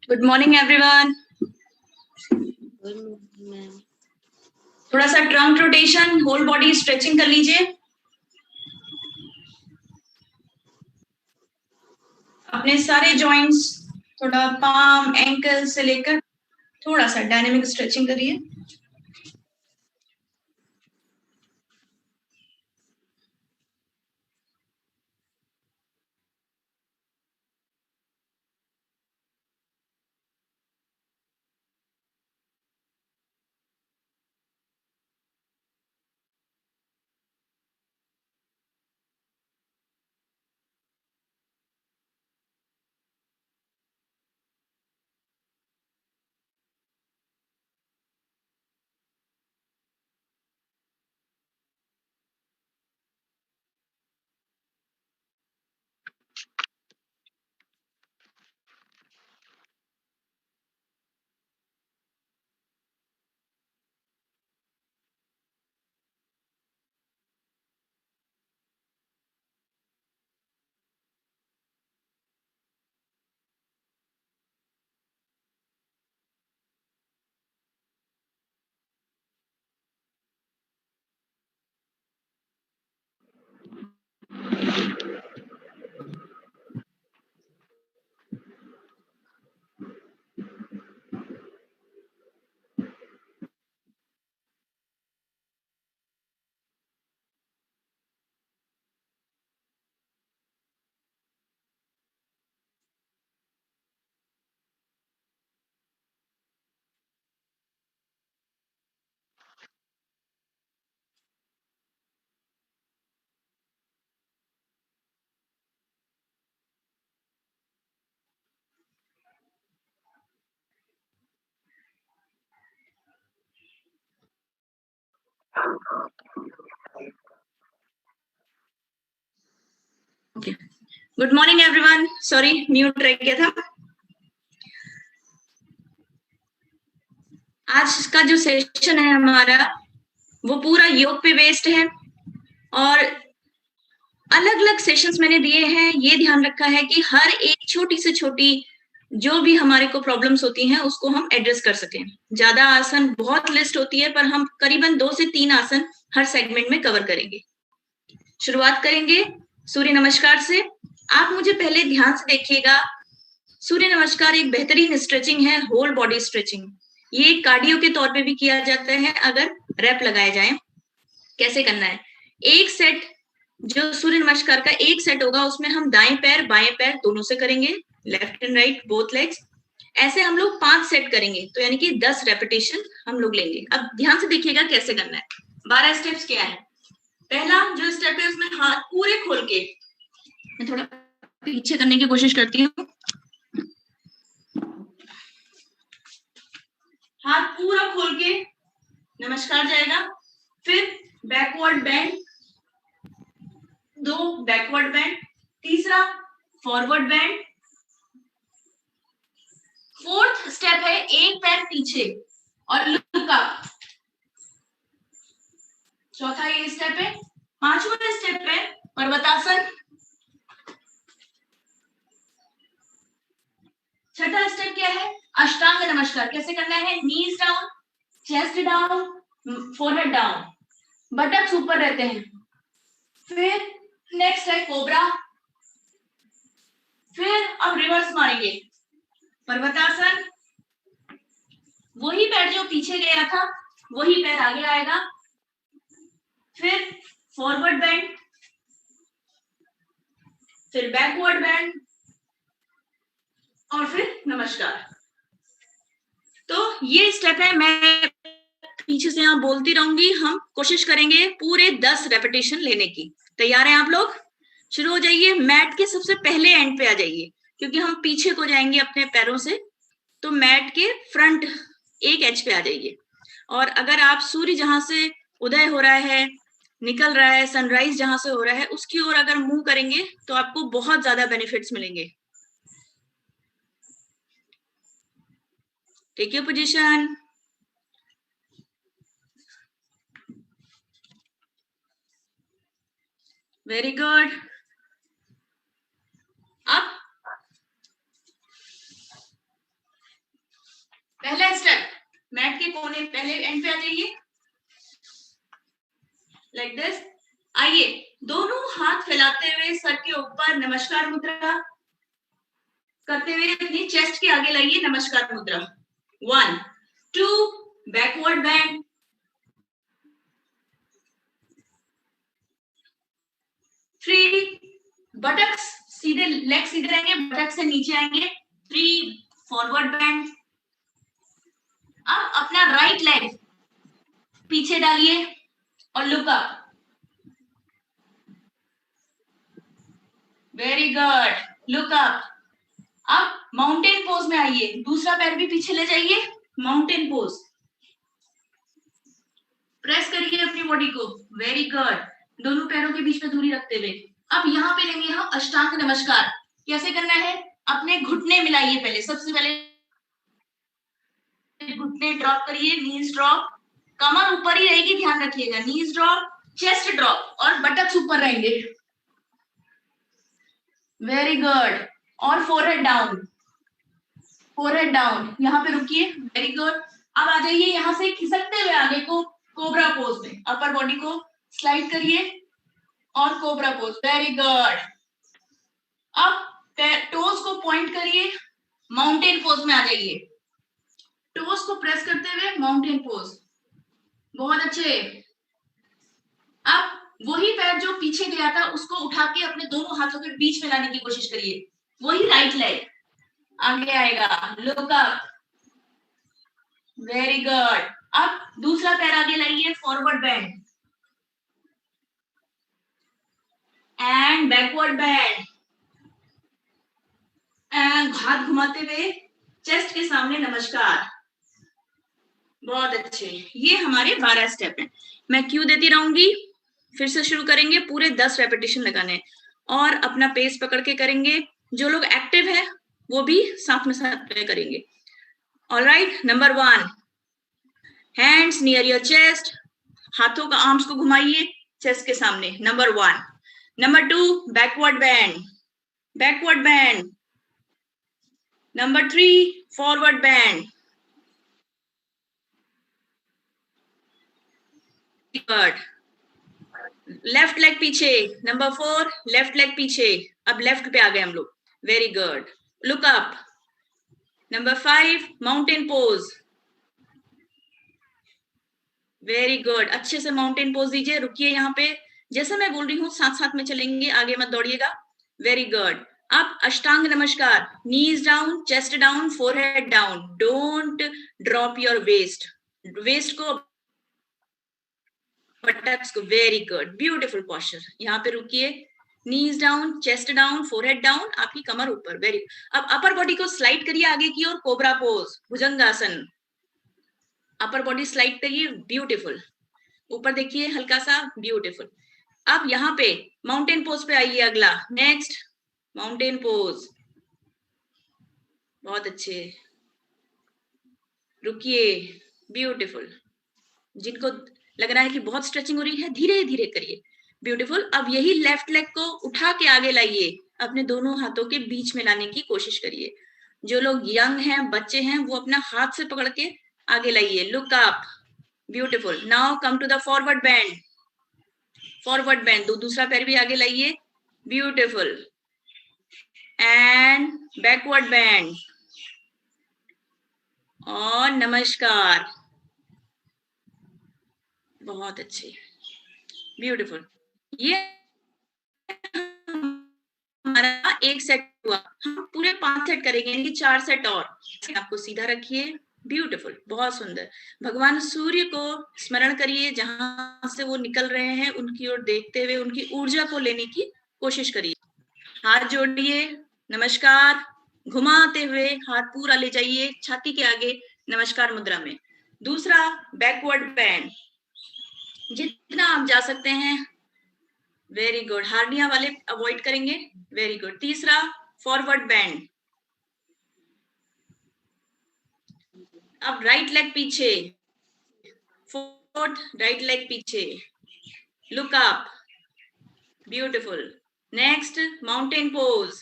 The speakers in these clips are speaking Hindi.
Good morning everyone. थोड़ा सा trunk rotation, whole body stretching कर लीजिए। अपने सारे जॉइंट्स, थोड़ा पाम एंकल से लेकर थोड़ा सा डायनेमिक स्ट्रेचिंग करिए। Good morning everyone. Sorry, mute रह गया था। आज का जो सेशन है हमारा वो पूरा योग पे बेस्ड है और अलग अलग सेशंस मैंने दिए हैं। ये ध्यान रखा है कि हर एक छोटी से छोटी जो भी हमारे को प्रॉब्लम्स होती हैं उसको हम एड्रेस कर सकें। ज्यादा आसन बहुत लिस्ट होती है पर हम करीबन 2 से 3 आसन हर सेगमेंट में कवर करेंगे। शुरुआत करेंगे सूर्य नमस्कार से। आप मुझे पहले ध्यान से देखिएगा। सूर्य नमस्कार एक बेहतरीन स्ट्रेचिंग है, होल बॉडी स्ट्रेचिंग। ये कार्डियो के तौर पे भी किया जाता है अगर रैप लगाए जाए। कैसे करना है? एक सेट, जो सूर्य नमस्कार का एक सेट होगा उसमें हम दाएं पैर बाएं पैर दोनों से करेंगे, left and right both legs. ऐसे हम लोग 5 सेट करेंगे तो यानी कि 10 रेपिटेशन हम लोग लेंगे। अब ध्यान से देखिएगा कैसे करना है। 12 स्टेप्स क्या है? पहला जो स्टेप है उसमें हाथ पूरे खोल के, मैं थोड़ा पीछे करने की कोशिश करती हूँ। हाथ पूरा खोल के नमस्कार जाएगा, फिर बैकवर्ड बैंड, 2 बैकवर्ड बैंड, तीसरा फॉरवर्ड बैंड, फोर्थ स्टेप है एक पैर पीछे और लुक अप। चौथा ये स्टेप है। पांचवा स्टेप है पर्वतासन। छठा स्टेप क्या है? अष्टांग नमस्कार। कैसे करना है? Knees down, chest down, forehead down, buttocks ऊपर रहते हैं। फिर नेक्स्ट है कोबरा। फिर अब रिवर्स मारेंगे, पर्वतासन। वही पैर जो पीछे गया था वही पैर आगे आएगा, फिर फॉरवर्ड बैंड, फिर बैकवर्ड बैंड और फिर नमस्कार। तो ये स्टेप है। मैं पीछे से यहाँ बोलती रहूंगी। हम कोशिश करेंगे पूरे 10 रेपिटेशन लेने की। तैयार हैं आप लोग? शुरू हो जाइए। मैट के सबसे पहले एंड पे आ जाइए क्योंकि हम पीछे को जाएंगे अपने पैरों से, तो मैट के फ्रंट एक एज पे आ जाइए। और अगर आप सूर्य जहां से उदय हो रहा है, निकल रहा है, सनराइज जहां से हो रहा है उसकी ओर अगर मूव करेंगे तो आपको बहुत ज्यादा बेनिफिट्स मिलेंगे। Take your position. Very good. अब कोने पहले एंड पे आ जाइए, लाइक दिस। आइए, दोनों हाथ फैलाते हुए सर के ऊपर नमस्कार मुद्रा करते हुए अपनी चेस्ट के आगे लाइए, नमस्कार मुद्रा। 1 2 बैकवर्ड बैंड, 3 बटक्स सीधे, लेग सीधे रहेंगे, बटक से नीचे आएंगे, 3 फॉरवर्ड बैंड। अब अपना राइट लेग पीछे डालिए और look up, very good, look up. अब माउंटेन पोज में आइए, दूसरा पैर भी पीछे ले जाइए, माउंटेन पोज, प्रेस करिए अपनी बॉडी को, वेरी गुड, दोनों पैरों के बीच में दूरी रखते हुए। अब यहाँ पे लेंगे हम अष्टांग नमस्कार। कैसे करना है, अपने घुटने मिलाइए, पहले सबसे पहले घुटने ड्रॉप करिए, नीज ड्रॉप, कमर ऊपर ही रहेगी, ध्यान रखिएगा, नीज ड्रॉप, चेस्ट ड्रॉप और बटक्स ऊपर रहेंगे, वेरी गुड, और फोरहेड डाउन, फोरहेड डाउन, यहाँ पे रुकिए, वेरी गुड। अब आ जाइए यहाँ से खिसकते हुए आगे को कोबरा पोज में, अपर बॉडी को स्लाइड करिए और कोबरा पोज, वेरी गुड। अब टोज को पॉइंट करिए, माउंटेन पोज में आ जाइए, टोज को प्रेस करते हुए माउंटेन पोज, बहुत अच्छे। अब वही पैर जो पीछे गया था उसको उठा के अपने दोनों हाथों के बीच में लाने की कोशिश करिए, वही राइट लेग आगे आएगा, लुक अप, वेरी गुड। अब दूसरा पैर आगे लाइए, forward bend and backward bend, and हाथ घुमाते हुए चेस्ट के सामने नमस्कार, बहुत अच्छे। ये हमारे 12 स्टेप हैं। मैं क्यों देती रहूंगी, फिर से शुरू करेंगे, पूरे 10 रेपिटेशन लगाने और अपना पेस पकड़ के करेंगे। जो लोग एक्टिव है वो भी साथ में करेंगे। Alright, number 1, hands near your chest, हाथों का आर्म्स को घुमाइए चेस्ट के सामने, number 1। Number 2, backward bend, backward bend. Number 3, forward bend, good. Left leg पीछे, नंबर 4, लेफ्ट लेग पीछे, अब लेफ्ट पे आ गए हम लोग, very good, look up. Number 5, mountain pose, very good, अच्छे से माउंटेन पोज दीजिए, रुकिए यहाँ पे, जैसे मैं बोल रही हूँ साथ साथ में चलेंगे, आगे मत दौड़िएगा, वेरी गुड। अब अष्टांग नमस्कार, knees down, chest down, forehead down, don't drop your waist, waist को बटक्स को, वेरी गुड, ब्यूटीफुल पोस्चर, यहाँ पे रुकिए, knees down, chest down, forehead down, आपकी कमर ऊपर, वेरी। अब अपर बॉडी को स्लाइड करिए आगे की ओर, कोबरा पोज, भुजंगासन, अपर बॉडी स्लाइड करिए, ब्यूटीफुल, ऊपर देखिए हल्का सा, ब्यूटीफुल। अब यहाँ पे माउंटेन पोज पे आइए, अगला, नेक्स्ट माउंटेन पोज, बहुत अच्छे, रुकिए, ब्यूटीफुल। जिनको लग रहा है कि बहुत स्ट्रेचिंग हो रही है, धीरे धीरे करिए, ब्यूटीफुल। अब यही लेफ्ट लेग को उठा के आगे लाइए, अपने दोनों हाथों के बीच में लाने की कोशिश करिए। जो लोग यंग हैं, बच्चे हैं, वो अपना हाथ से पकड़ के आगे लाइए, look up, beautiful. Now come to the forward bend, forward bend, दूसरा पैर भी आगे लाइए, ब्यूटीफुल, एंड बैकवर्ड बेंड और नमस्कार, बहुत अच्छे, ब्यूटीफुल। ये हमारा एक सेट हुआ, हम पूरे 5 सेट करेंगे, यानी 4 सेट और। आपको सीधा रखिए, ब्यूटीफुल, बहुत सुंदर। भगवान सूर्य को स्मरण करिए, जहां से वो निकल रहे हैं उनकी ओर देखते हुए उनकी ऊर्जा को लेने की कोशिश करिए। हाथ जोड़िए, नमस्कार, घुमाते हुए हाथ पूरा ले जाइए छाती के आगे, नमस्कार मुद्रा में। दूसरा, बैकवर्ड बेंड, जितना आप जा सकते हैं, वेरी गुड, हार्निया वाले अवॉइड करेंगे, वेरी गुड। तीसरा, फॉरवर्ड बेंड, अब राइट लेग पीछे, फोर्थ, राइट लेग पीछे, look up, beautiful. Next, mountain pose,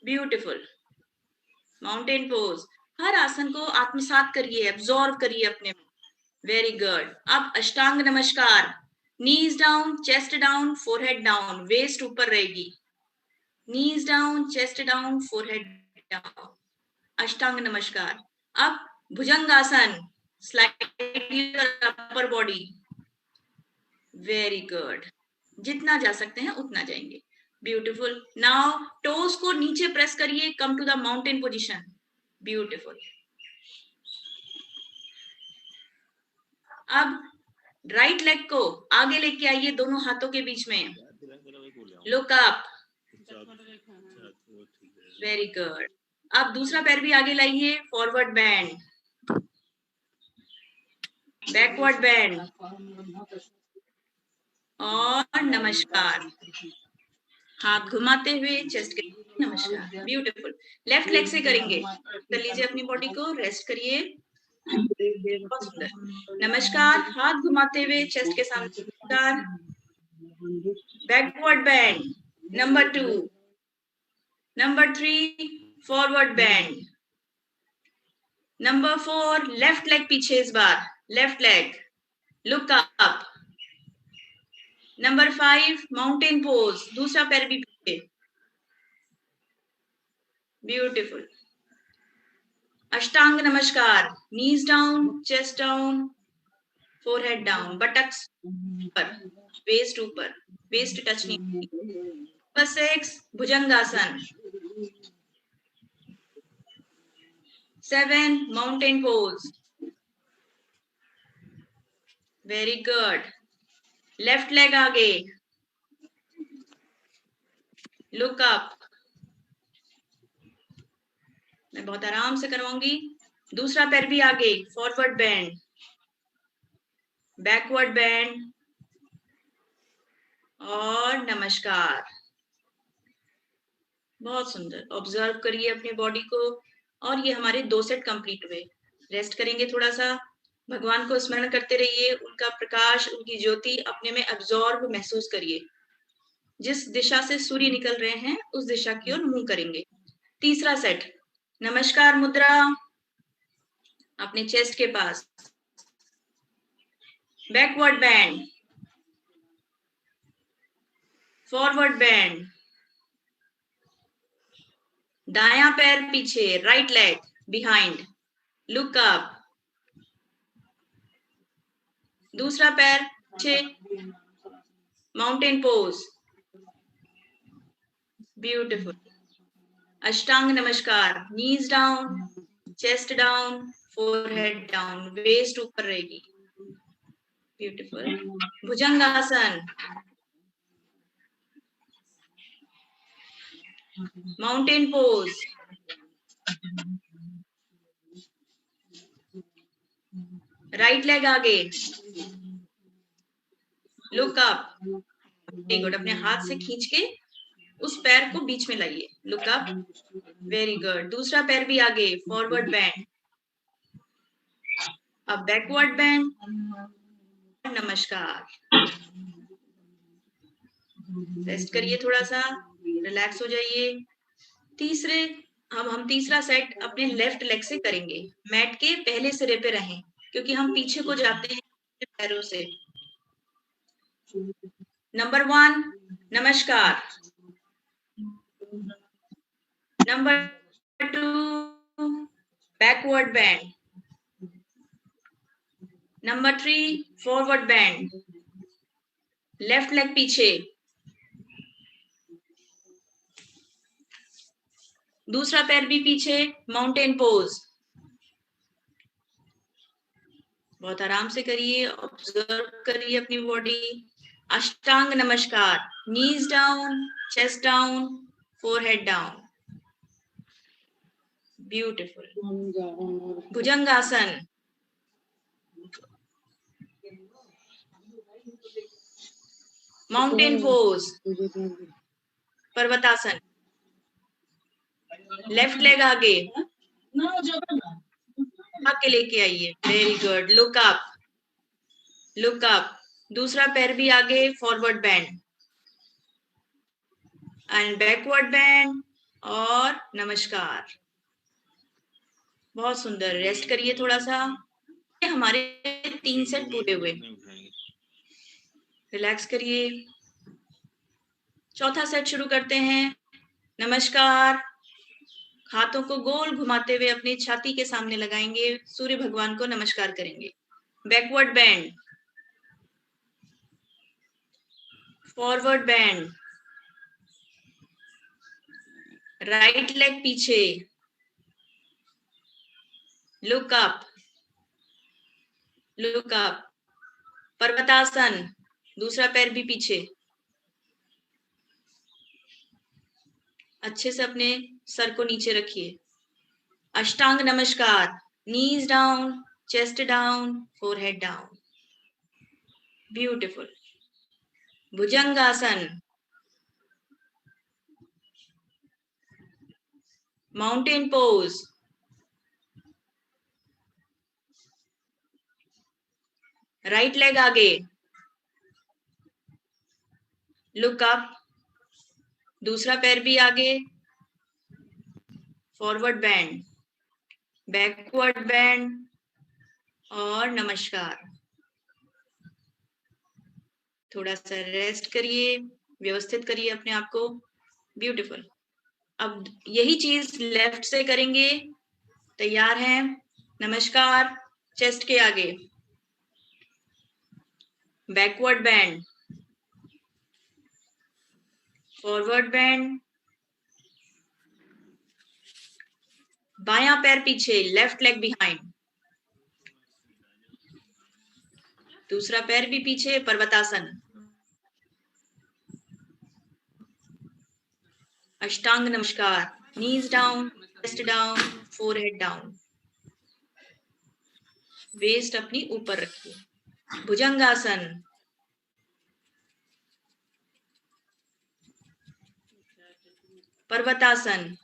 beautiful, mountain pose. हर आसन को आत्मसात करिए, एब्जॉर्व करिए अपने में। Very good. अब अष्टांग नमस्कार, knees down, chest down, forehead down, waist ऊपर रहेगी। Knees down, chest down, forehead down, अष्टांग नमस्कार। अब भुजंगासन, slightly upper body. Very good. जितना जा सकते हैं उतना जाएंगे। ब्यूटीफुल। नाउ टोस को नीचे प्रेस करिए, come to the mountain position. Beautiful. अब राइट लेग को आगे लेके आइए, दोनों हाथों के बीच में। Look up. Very good. अब दूसरा पैर भी आगे लाइए, फॉरवर्ड बेंड, बैकवर्ड बेंड और नमस्कार। हाथ घुमाते हुए चेस्ट के नमस्कार। ब्यूटीफुल। लेफ्ट लेग से करेंगे। कर लीजिए अपनी बॉडी को, रेस्ट करिए। बहुत सुंदर। नमस्कार, हाथ घुमाते हुए चेस्ट के सामने नमस्कार। Backward bend, number 2, number 3, forward bend, number 4, left leg पीछे इस बार, left leg, look up. Number 5, mountain pose, दूसरा पैर भी पीछे। ब्यूटीफुल। अष्टांग नमस्कार, knees down, chest down, forehead down, buttocks ऊपर, वेस्ट ऊपर, वेस्ट टच नहीं। नंबर 6, भुजंगासन। 7, mountain pose. Very good. Left leg आगे, लुक अप। मैं बहुत आराम से करवाऊंगी। दूसरा पैर भी आगे, फॉरवर्ड बेंड, बैकवर्ड बेंड और नमस्कार। बहुत सुंदर। ऑब्जर्व करिए अपनी बॉडी को। और ये हमारे 2 सेट कंप्लीट हुए। रेस्ट करेंगे थोड़ा सा। भगवान को स्मरण करते रहिए, उनका प्रकाश, उनकी ज्योति अपने में एब्जॉर्ब महसूस करिए। जिस दिशा से सूर्य निकल रहे हैं उस दिशा की ओर मुंह करेंगे। तीसरा सेट, नमस्कार मुद्रा, अपने चेस्ट के पास, बैकवर्ड बेंड, फॉरवर्ड बेंड, दायां पैर पीछे, right leg behind, look up. दूसरा पैर पीछे, माउंटेन पोज। ब्यूटीफुल। अष्टांग नमस्कार, knees down, chest down, forehead down, waist ऊपर रहेगी। ब्यूटीफुल। भुजंगासन, माउंटेन पोज, राइट लेग आगे, लुक अप। Very good. अपने हाथ से खींच के उस पैर को बीच में लाइए, लुक अप। Very good. दूसरा पैर भी आगे, फॉरवर्ड बेंड, अब बैकवर्ड बेंड, नमस्कार। रेस्ट करिए थोड़ा सा, रिलैक्स हो जाइए। तीसरे, अब हम तीसरा सेट अपने लेफ्ट लेग से करेंगे। मैट के पहले सिरे पे रहें, क्योंकि हम पीछे को जाते हैं पैरों से। नंबर 1, नमस्कार। Number 2, backward bend. Number 3, forward bend, left leg पीछे। दूसरा पैर भी पीछे, माउंटेन पोज। बहुत आराम से करिए, ऑब्जर्व करिए अपनी बॉडी। अष्टांग नमस्कार, knees down, chest down, forehead down. Beautiful. भुजंगासन, माउंटेन पोज, पर्वतासन। लेफ्ट लेग आगे, आके लेके आइए। Very good. Look up, look up. दूसरा पैर भी आगे, forward bend and backward bend और नमस्कार। बहुत सुंदर, रेस्ट करिए थोड़ा सा। हमारे 3 सेट पूरे हुए, रिलैक्स करिए। चौथा सेट शुरू करते हैं। नमस्कार। हाथों को गोल घुमाते हुए अपनी छाती के सामने लगाएंगे, सूर्य भगवान को नमस्कार करेंगे। Backward bend, forward bend, right leg पीछे, लुक अप, लुक अप। पर्वतासन, दूसरा पैर भी पीछे। अच्छे से अपने सर को नीचे रखिए। अष्टांग नमस्कार, knees down, chest down, forehead down. Beautiful. भुजंगासन, माउंटेन पोज, राइट लेग आगे, लुक अप, दूसरा पैर भी आगे, फॉरवर्ड बेंड, बैकवर्ड बेंड और नमस्कार। थोड़ा सा रेस्ट करिए, व्यवस्थित करिए अपने आप को। ब्यूटीफुल। अब यही चीज लेफ्ट से करेंगे। तैयार हैं? नमस्कार, चेस्ट के आगे, बैकवर्ड बेंड, फॉरवर्ड बेंड, बायां पैर पीछे, लेफ्ट लेग बिहाइंड, दूसरा पैर भी पीछे, पर्वतासन। अष्टांग नमस्कार, knees down, chest down, forehead down, waist अपनी ऊपर रखिए। भुजंगासन, पर्वतासन,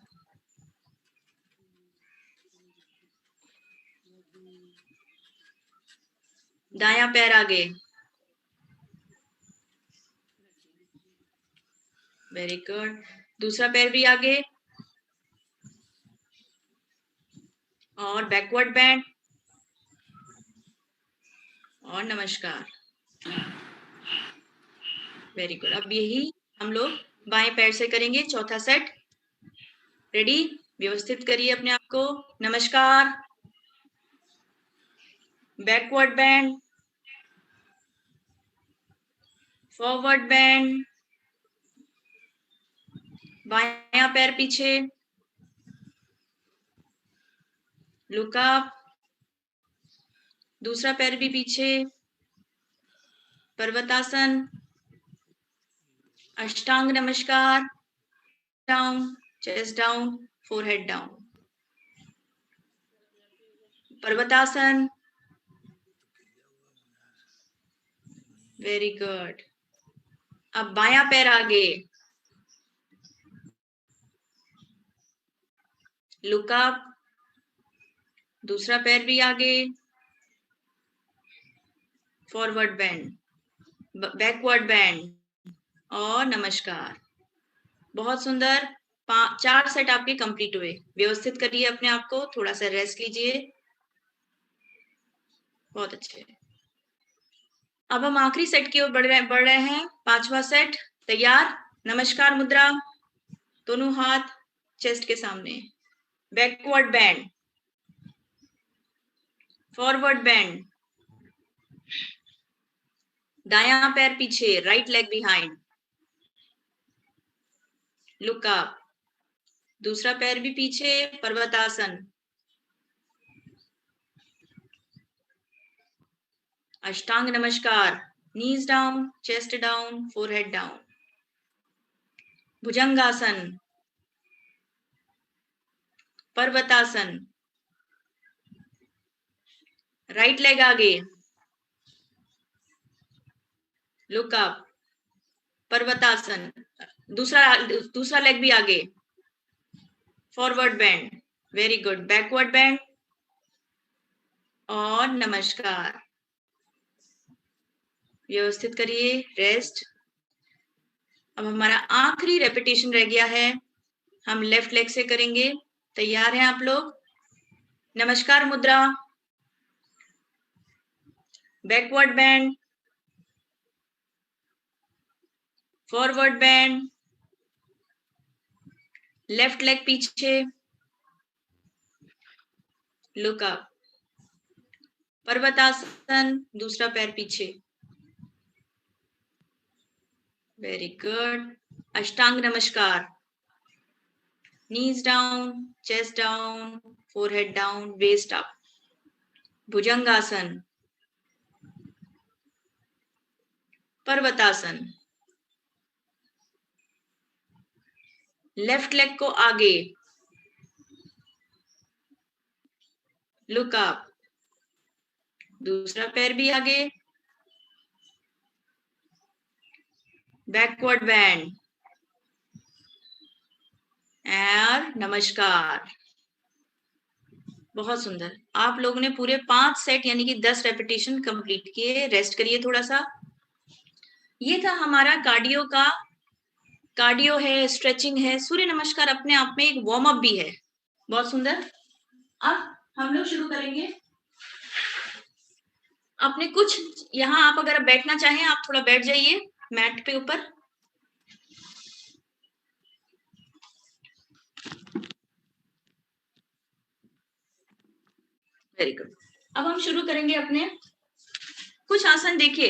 दायां पैर आगे, वेरी गुड, दूसरा पैर भी आगे और बैकवर्ड बेंड और नमस्कार। Very good. अब यही हम लोग बाएं पैर से करेंगे, चौथा सेट। रेडी? व्यवस्थित करिए अपने आप को। नमस्कार, बैकवर्ड बेंड, फॉरवर्ड बेंड, बायां पैर पीछे, लुक अप, दूसरा पैर भी पीछे, पर्वतासन, अष्टांग नमस्कार, down, chest down, forehead down, पर्वतासन। Very good. अब बायां पैर आगे, लुक अप, दूसरा पैर भी आगे, फॉरवर्ड बेंड, बैकवर्ड बेंड और नमस्कार। बहुत सुंदर। 4 सेट आपके कंप्लीट हुए। व्यवस्थित करिए अपने आप को, थोड़ा सा रेस्ट लीजिए। बहुत अच्छे। अब हम आखिरी सेट की ओर बढ़ रहे हैं। 5वां सेट। तैयार? नमस्कार मुद्रा, दोनों हाथ चेस्ट के सामने, बैकवर्ड बेंड, फॉरवर्ड बेंड, दायां पैर पीछे, right leg behind, look up, दूसरा पैर भी पीछे, पर्वतासन, अष्टांग नमस्कार, knees down, chest down, forehead down, भुजंगासन, पर्वतासन, राइट लेग आगे, लुक अप, पर्वतासन, दूसरा लेग भी आगे, forward bend, very good, backward bend और नमस्कार। व्यवस्थित करिए, रेस्ट। अब हमारा आखिरी रेपिटेशन रह गया है, हम लेफ्ट लेग से करेंगे। तैयार हैं आप लोग? नमस्कार मुद्रा, backward band, forward band, left leg पीछे, लुक अप, पर्वतासन, दूसरा पैर पीछे, वेरी गुड, अष्टांग नमस्कार, knees down, chest down, forehead down, waist up, भुजंगासन, पर्वतासन, लेफ्ट लेग को आगे, लुक अप, दूसरा पैर भी आगे, बैकवर्ड बैंड और नमस्कार। बहुत सुंदर। आप लोगों ने पूरे 5 सेट यानी कि 10 रेपिटेशन कंप्लीट किए। रेस्ट करिए थोड़ा सा। ये था हमारा कार्डियो है, स्ट्रेचिंग है। सूर्य नमस्कार अपने आप में एक वार्म अप भी है। बहुत सुंदर। अब हम लोग शुरू करेंगे। अपने कुछ यहाँ आप अगर बैठना चाहें आप थोड़ा बैठ जाइए मैट पे ऊपर। Very good. अब हम शुरू करेंगे अपने कुछ आसन। देखिए,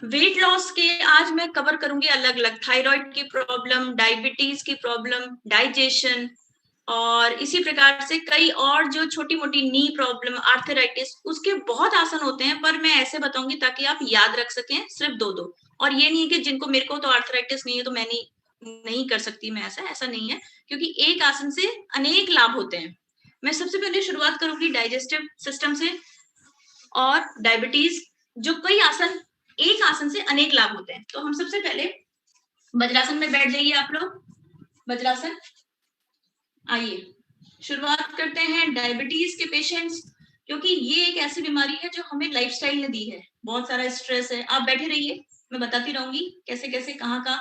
वेट लॉस के आज मैं कवर करूंगी अलग अलग। थायराइड की प्रॉब्लम, डायबिटीज की प्रॉब्लम, डाइजेशन और इसी प्रकार से कई और जो छोटी मोटी नी प्रॉब्लम, आर्थराइटिस, उसके बहुत आसन होते हैं, पर मैं ऐसे बताऊंगी ताकि आप याद रख सकें। सिर्फ दो। और ये नहीं है कि जिनको मेरे को तो आर्थराइटिस नहीं है तो मैं नहीं कर सकती। मैं ऐसा नहीं है, क्योंकि एक आसन से अनेक लाभ होते हैं। मैं सबसे पहले शुरुआत करूंगी डाइजेस्टिव सिस्टम से और डायबिटीज, जो कई आसन, एक आसन से अनेक लाभ होते हैं। तो हम सबसे पहले वज्रासन में बैठ जाइए आप लोग। वज्रासन। आइए शुरुआत करते हैं डायबिटीज के पेशेंट्स, क्योंकि ये एक ऐसी बीमारी है जो हमें लाइफस्टाइल ने दी है। बहुत सारा स्ट्रेस है। आप बैठे रहिए, मैं बताती रहूंगी कैसे कैसे कहाँ का,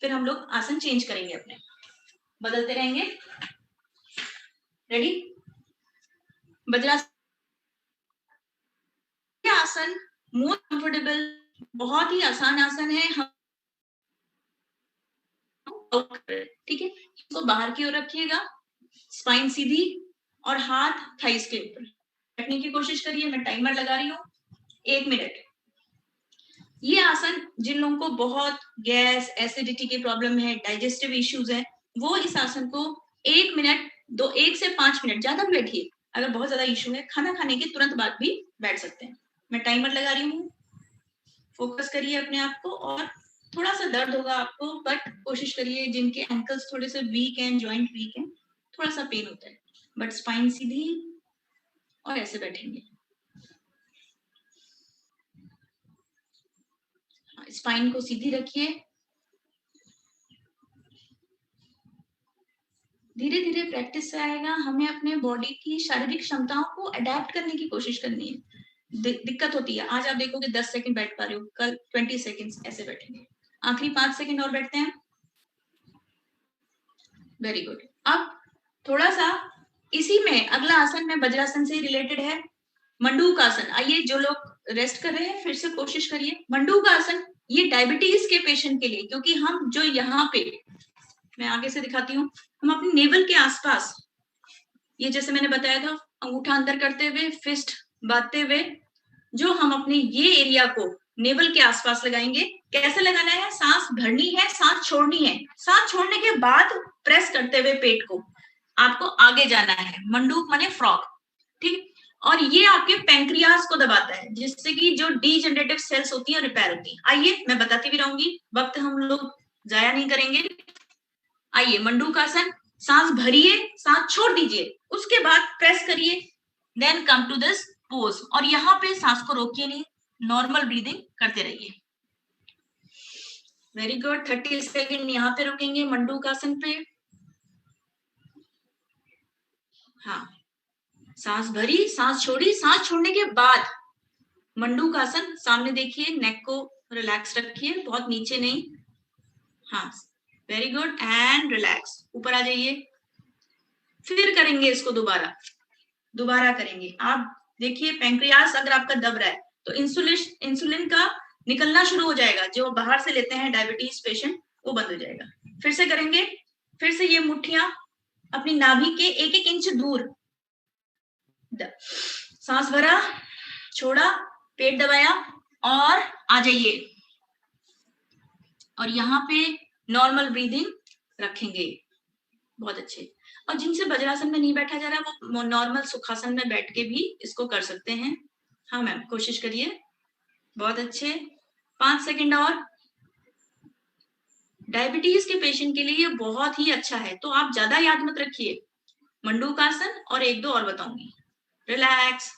फिर हम लोग आसन चेंज करेंगे, अपने बदलते रहेंगे। रेडी? वज्रासन आसन मोस्ट कंफर्टेबल, बहुत ही आसान आसन है। हम ठीक है, इसको बाहर की ओर रखिएगा, स्पाइन सीधी और हाथ थाइस के ऊपर। बैठने की कोशिश करिए। मैं टाइमर लगा रही हूँ, 1 मिनट। ये आसन जिन लोगों को बहुत गैस, एसिडिटी की प्रॉब्लम है, डाइजेस्टिव इश्यूज है, वो इस आसन को 1 मिनट, 1 से 5 मिनट, ज्यादा बैठिए। अगर बहुत ज्यादा इश्यू है, खाना खाने के तुरंत बाद भी बैठ सकते हैं। मैं टाइमर लगा रही हूँ, फोकस करिए अपने आप को। और थोड़ा सा दर्द होगा आपको, बट कोशिश करिए, जिनके एंकल्स थोड़े से वीक हैं, जॉइंट वीक हैं, थोड़ा सा पेन होता है, बट स्पाइन सीधी और ऐसे बैठेंगे। स्पाइन को सीधी रखिए। धीरे धीरे प्रैक्टिस से आएगा। हमें अपने बॉडी की शारीरिक क्षमताओं को अडेप्ट करने की कोशिश करनी है। दिक्कत होती है। आज आप देखोगे 10 सेकंड बैठ पा रहे हो, कल 20 सेकंड्स ऐसे बैठेंगे। आखिरी 5 सेकंड और बैठते हैं। Very good. अब थोड़ा सा इसी में अगला आसन में वज्रासन से रिलेटेड है, मंडूक आसन। आइए, जो लोग रेस्ट कर रहे हैं फिर से कोशिश करिए। मंडूक आसन ये डायबिटीज के पेशेंट के लिए, क्योंकि हम जो यहाँ पे, मैं आगे से दिखाती हूँ, हम अपने नेवल के आसपास, ये जैसे मैंने बताया था, अंगूठा अंदर करते हुए, फिस्ट बांधते हुए, जो हम अपने ये एरिया को नेवल के आसपास लगाएंगे। कैसे लगाना है? सांस भरनी है, सांस छोड़नी है। सांस छोड़ने के बाद प्रेस करते हुए पेट को आपको आगे जाना है। मंडूक माने फ्रॉग, ठीक। और ये आपके पैंक्रियास को दबाता है, जिससे कि जो डीजनरेटिव सेल्स होती है रिपेयर होती है। आइए, मैं बताती भी रहूंगी, वक्त हम लोग जाया नहीं करेंगे। आइए, मंडूक आसन। सांस भरिए, सांस छोड़ दीजिए, उसके बाद प्रेस करिए, then come to this pose. और यहाँ पे सांस को रोकिए नहीं, नॉर्मल ब्रीदिंग करते रहिए। Very good. 30 सेकंड यहाँ पे रुकेंगे मंडूक आसन पे। हाँ, सांस भरी, सांस छोड़ी, सांस छोड़ने के बाद मंडूक आसन। सामने देखिए, नेक को रिलैक्स रखिए, बहुत नीचे नहीं। हाँ, वेरी गुड। एंड रिलैक्स, ऊपर आ जाइए। फिर करेंगे इसको दोबारा। दोबारा करेंगे। आप देखिए पैंक्रियास अगर आपका दब रहा है तो इंसुलिन का निकलना शुरू हो जाएगा, जो बाहर से लेते हैं डायबिटीज पेशेंट वो बंद हो जाएगा। फिर से करेंगे, फिर से ये मुट्ठियां अपनी नाभि के 1-1 इंच दूर, सांस भरा, छोड़ा, पेट दबाया और आ जाइए, और यहाँ पे नॉर्मल ब्रीदिंग रखेंगे। बहुत अच्छे। और जिनसे वज्रासन में नहीं बैठा जा रहा वो नॉर्मल सुखासन में बैठ के भी इसको कर सकते हैं। हाँ मैम, कोशिश करिए। बहुत अच्छे। 5 सेकंड और। डायबिटीज के पेशेंट के लिए ये बहुत ही अच्छा है, तो आप ज्यादा याद मत रखिए। मंडूकासन और 1-2 और बताऊंगी। रिलैक्स।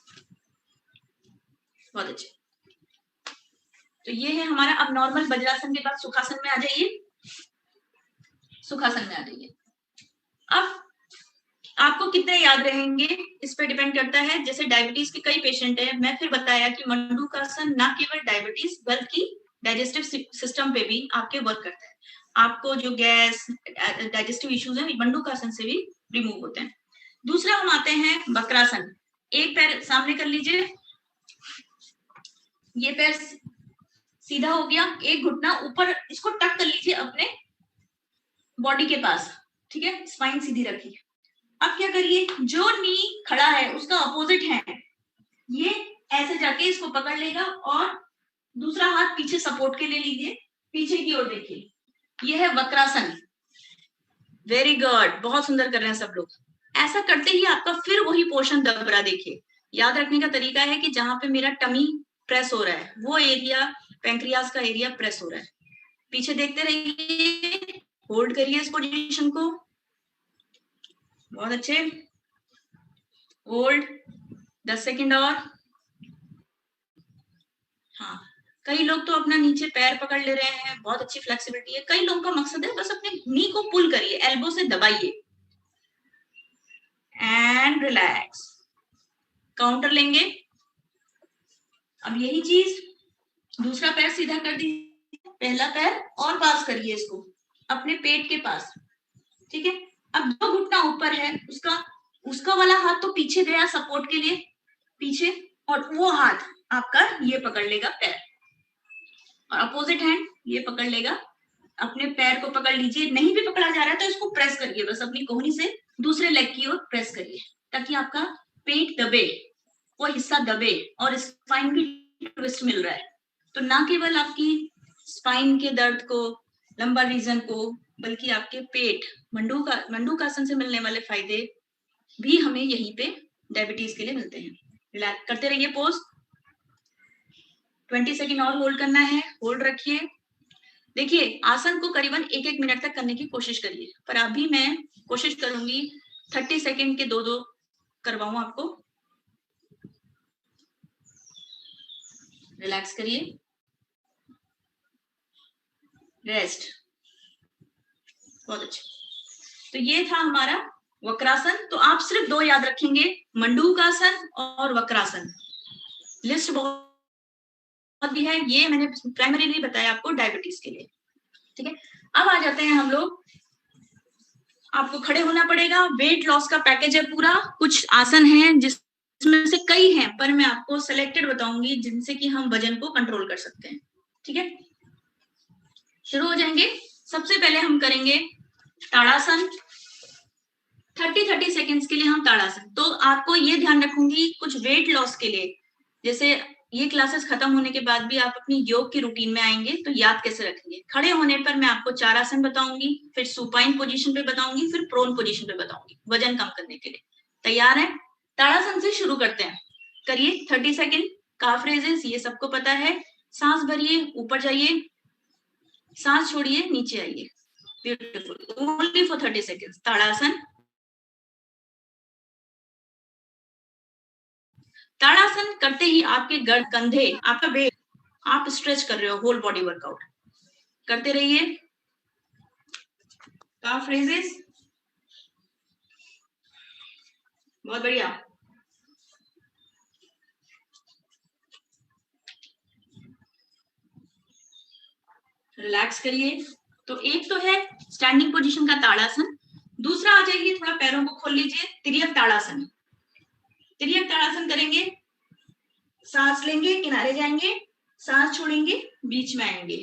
बहुत अच्छे। तो ये है हमारा। अब नॉर्मल वज्रासन के बाद सुखासन में आ जाइए। सुखासन में आ जाइए। अब आपको कितने याद रहेंगे इस पे डिपेंड करता है। जैसे डायबिटीज के कई पेशेंट हैं, मैं फिर बताया कि मंडूकासन ना केवल डायबिटीज बल्कि डाइजेस्टिव सिस्टम पे भी आपके वर्क करता है। आपको जो गैस डाइजेस्टिव इश्यूज है मंडूकासन से भी रिमूव होते हैं। दूसरा हम आते हैं वक्रासन। एक पैर सामने कर लीजिए, ये पैर सीधा हो गया, एक घुटना ऊपर, इसको टक कर लीजिए अपने बॉडी के पास, ठीक है, स्पाइन सीधी रखिए। अब क्या करिए, जो नी खड़ा है उसका अपोजिट है, ये ऐसे जाके इसको पकड़ लेगा और दूसरा हाथ पीछे सपोर्ट के लिए लीजिए, पीछे की ओर देखिए, ये है वक्रासन। वेरी गुड, बहुत सुंदर कर रहे हैं सब लोग। ऐसा करते ही आपका फिर वही पोर्शन दब रहा। देखिए, याद रखने का तरीका है कि जहां पे मेरा टमी प्रेस हो रहा है वो एरिया पैंक्रियास का एरिया प्रेस हो रहा है। पीछे देखते रहिए, होल्ड करिए इस पोजीशन को। बहुत अच्छे। होल्ड 10 सेकंड और। हाँ, कई लोग तो अपना नीचे पैर पकड़ ले रहे हैं, बहुत अच्छी फ्लेक्सिबिलिटी है। कई लोगों का मकसद है बस अपने नी को पुल करिए, एल्बो से दबाइए एंड रिलैक्स। काउंटर लेंगे। अब यही चीज दूसरा पैर सीधा कर दीजिए, पहला पैर और पास करिए इसको अपने पेट के पास, ठीक है। अब जो घुटना ऊपर है उसका वाला हाथ तो पीछे गया सपोर्ट के लिए, पीछे, और वो हाथ आपका ये पकड़ लेगा पैर, और अपोजिट हैंड ये पकड़ लेगा। अपने पैर को पकड़ लीजिए, नहीं भी पकड़ा जा रहा है तो इसको प्रेस करिए, बस अपनी कोहनी से दूसरे लेग की ओर प्रेस करिए ताकि आपका पेट दबे, वो हिस्सा दबे और स्पाइन भी ट्विस्ट मिल रहा है। तो ना केवल आपकी स्पाइन के दर्द को, लंबर रीजन को, बल्कि आपके पेट, मंडूकासन से मिलने वाले फायदे भी हमें यहीं पे डायबिटीज के लिए मिलते हैं। रिलैक्स करते रहिए पोज। 20 सेकंड और होल्ड करना है, होल्ड रखिए। देखिए, आसन को करीबन 1-1 मिनट तक करने की कोशिश करिए, पर अभी मैं कोशिश करूंगी 30 सेकंड के 2-2 करवाऊं आपको। रिलैक्स करिए, रेस्ट। बहुत अच्छा। तो ये था हमारा वक्रासन। तो आप सिर्फ 2 याद रखेंगे, मंडूकासन और वक्रासन। लिस्ट बहुत भी है, ये मैंने प्राइमरीली बताया आपको डायबिटीज के लिए, ठीक है। अब आ जाते हैं हम लोग, आपको खड़े होना पड़ेगा। वेट लॉस का पैकेज है पूरा। कुछ आसन हैं जिसमें से कई हैं, पर मैं आपको सिलेक्टेड बताऊंगी जिनसे कि हम वजन को कंट्रोल कर सकते हैं, ठीक है। शुरू हो जाएंगे। सबसे पहले हम करेंगे ताड़ासन। 30 सेकेंड्स के लिए हम ताड़ासन। तो आपको ये ध्यान रखूंगी कुछ वेट लॉस के लिए, जैसे ये क्लासेस खत्म होने के बाद भी आप अपनी योग की रूटीन में आएंगे तो याद कैसे रखेंगे। खड़े होने पर मैं आपको 4 आसन बताऊंगी, फिर सुपाइन पोजीशन पे बताऊंगी, फिर प्रोन पोजीशन पे बताऊंगी वजन कम करने के लिए। तैयार है? ताड़ासन से शुरू करते हैं। करिए 30 सेकेंड। काफ रेजेस ये सबको पता है। सांस भरिए, ऊपर जाइए, सांस छोड़िए, नीचे आइए। ब्यूटीफुल। Only for 30 seconds. ताड़ासन। ताड़ासन करते ही आपके गर्द, कंधे, आपका वेट, आप स्ट्रेच कर रहे हो, होल बॉडी वर्कआउट करते रहिए। काफ रेजेस। बहुत बढ़िया। रिलैक्स करिए। तो एक तो है स्टैंडिंग पोजीशन का ताड़ासन, दूसरा आ जाइए, थोड़ा पैरों को खोल लीजिए, तिर्यक ताड़ासन। तिर्यक ताड़ासन करेंगे, सांस लेंगे, किनारे जाएंगे, सांस छोड़ेंगे, बीच में आएंगे।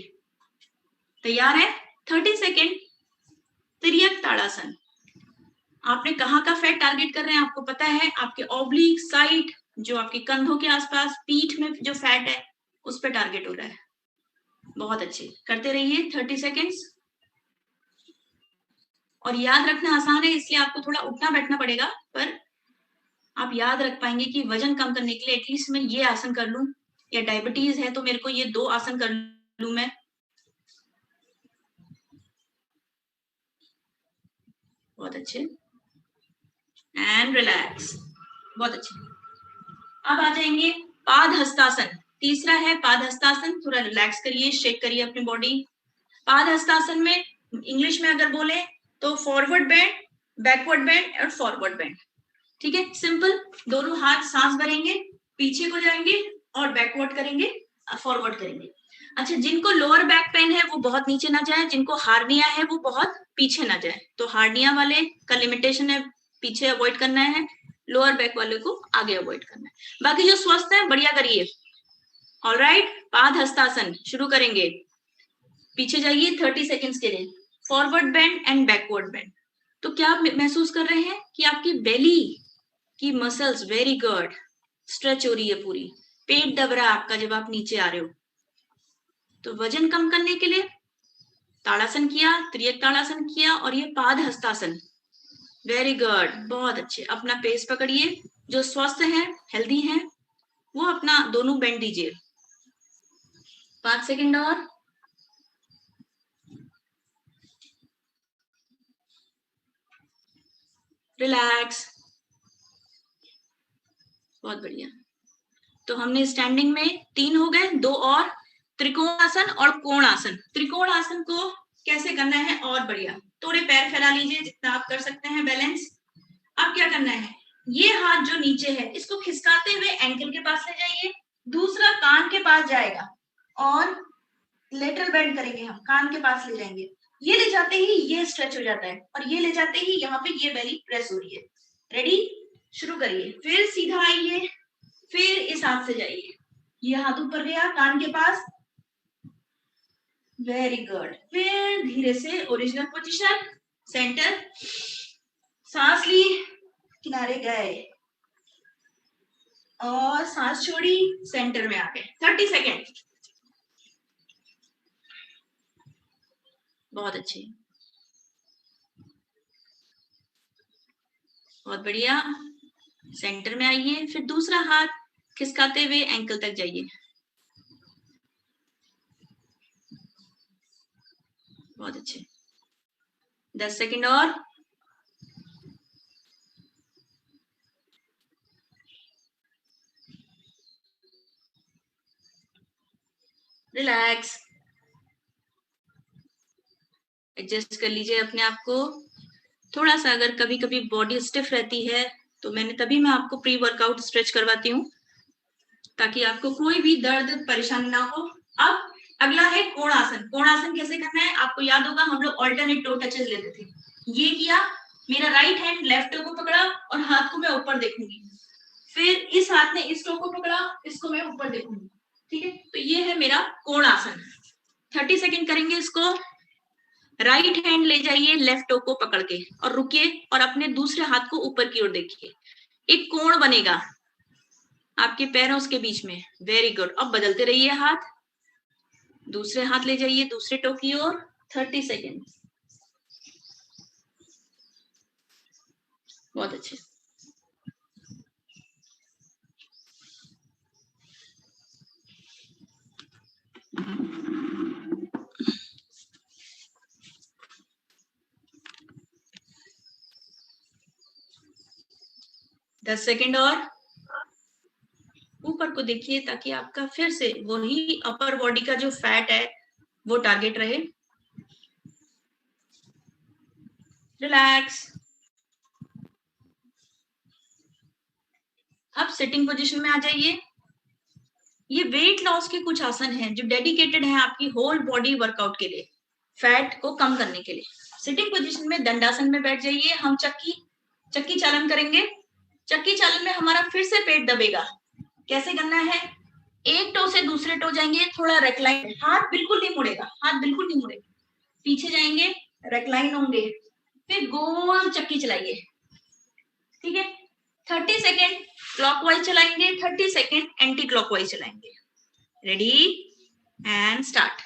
तैयार है? 30 सेकेंड तिर्यक ताड़ासन। आपने कहाँ का फैट टारगेट कर रहे हैं आपको पता है, आपके ऑब्लिक साइड, जो आपके कंधों के आसपास, पीठ में जो फैट है उस पर टारगेट हो रहा है। बहुत अच्छे, करते रहिए 30 सेकेंड्स। और याद रखना आसान है, इसलिए आपको थोड़ा उठना बैठना पड़ेगा, पर आप याद रख पाएंगे कि वजन कम करने के लिए एटलीस्ट मैं ये आसन कर लूं, या डायबिटीज है तो मेरे को ये 2 आसन कर लूं मैं। बहुत अच्छे, एंड रिलैक्स। बहुत अच्छे। अब आ जाएंगे पाद हस्तासन। तीसरा है पाद हस्तासन। थोड़ा रिलैक्स करिए, शेक करिए अपनी बॉडी। पाद हस्तासन में इंग्लिश में अगर बोले तो फॉरवर्ड बेंड, बैकवर्ड बेंड और फॉरवर्ड बेंड। ठीक है, सिंपल। दोनों हाथ सांस भरेंगे, पीछे को जाएंगे और बैकवर्ड करेंगे, फॉरवर्ड करेंगे। अच्छा, जिनको लोअर बैक पेन है वो बहुत नीचे ना जाए, जिनको हार्निया है वो बहुत पीछे ना जाए। तो हार्निया वाले का लिमिटेशन है पीछे अवॉइड करना है, लोअर बैक वाले को आगे अवॉइड करना है। बाकी जो स्वस्थ है बढ़िया करिए। ऑलराइट, पाद हस्तासन शुरू करेंगे। पीछे जाइए 30 सेकेंड्स के लिए, forward bend and backward bend. तो क्या आप महसूस कर रहे हैं कि आपकी बेली की मसल्स वेरी गुड स्ट्रेच हो रही है, पूरी पेट दब रहा है आपका जब आप नीचे आ रहे हो। तो वजन कम करने के लिए ताड़ासन किया, त्रियक ताड़ासन किया और ये पाद हस्तासन। वेरी गुड, बहुत अच्छे। अपना पेस पकड़िए, जो स्वस्थ हैं, हेल्दी हैं, वो अपना दोनों बेंड दीजिए। 5 सेकंड और। रिलैक्स। बहुत बढ़िया। तो हमने स्टैंडिंग में 3 हो गए, 2 और। त्रिकोणासन और कोणासन। त्रिकोणासन को कैसे करना है और बढ़िया, थोड़े पैर फैला लीजिए जितना आप कर सकते हैं बैलेंस। अब क्या करना है, ये हाथ जो नीचे है इसको खिसकाते हुए एंकल के पास ले जाइए, दूसरा कान के पास जाएगा और लेटरल बेंड करेंगे, हम कान के पास ले जाएंगे। ये ले जाते ही ये स्ट्रेच हो जाता है और ये ले जाते ही यहाँ पे ये बेली प्रेस हो रही है। रेडी, शुरू करिए। फिर सीधा आइए, फिर इस हाथ से जाइए, ये हाथ ऊपर गया कान के पास, वेरी गुड। फिर धीरे से ओरिजिनल पोजीशन, सेंटर, सांस ली, किनारे गए और सांस छोड़ी, सेंटर में आ गए। 30 सेकेंड। बहुत अच्छे, बहुत बढ़िया। सेंटर में आइए, फिर दूसरा हाथ खिसकाते हुए एंकल तक जाइए। बहुत अच्छे, 10 सेकेंड और। रिलैक्स, एडजस्ट कर लीजिए अपने आप को। थोड़ा सा अगर कभी कभी बॉडी स्टिफ रहती है तो तभी मैं आपको प्री वर्कआउट स्ट्रेच करवाती हूँ, ताकि आपको कोई भी दर्द परेशानी ना हो। अब अगला है कोणासन। कोणासन कैसे करना है आपको याद होगा, हम लोग ऑल्टरनेट टो टचेस लेते थे। ये किया, मेरा राइट हैंड लेफ्ट टो को पकड़ा और हाथ को मैं ऊपर देखूंगी, फिर इस हाथ ने इस टो को पकड़ा, इसको मैं ऊपर देखूंगी। ठीक है, तो ये है मेरा कोणासन। 30 सेकेंड करेंगे इसको। राइट हैंड ले जाइए लेफ्ट टो को पकड़ के और रुकिए और अपने दूसरे हाथ को ऊपर की ओर देखिए, एक कोण बनेगा आपके पैरों के बीच में। Very good. अब बदलते रहिए हाथ, दूसरे हाथ ले जाइए दूसरे टो की ओर। 30 सेकेंड। बहुत अच्छे। दस सेकेंड और। ऊपर को देखिए ताकि आपका फिर से वही अपर बॉडी का जो फैट है वो टारगेट रहे। रिलैक्स। अब सिटिंग पोजीशन में आ जाइए। ये वेट लॉस के कुछ आसन हैं जो डेडिकेटेड हैं आपकी होल बॉडी वर्कआउट के लिए, फैट को कम करने के लिए। सिटिंग पोजीशन में दंडासन में बैठ जाइए। हम चक्की चालन करेंगे। चक्की चालन में हमारा फिर से पेट दबेगा। कैसे करना है? एक टो से दूसरे टो जाएंगे, थोड़ा रेक्लाइन, हाथ बिल्कुल नहीं मुड़ेगा, हाथ बिल्कुल नहीं मुड़ेगा, पीछे जाएंगे, रेक्लाइन होंगे, फिर गोल चक्की चलाइए, ठीक है। 30 सेकेंड क्लॉकवाइज चलाएंगे, 30 सेकेंड एंटी क्लॉकवाइज चलाएंगे। Ready and start.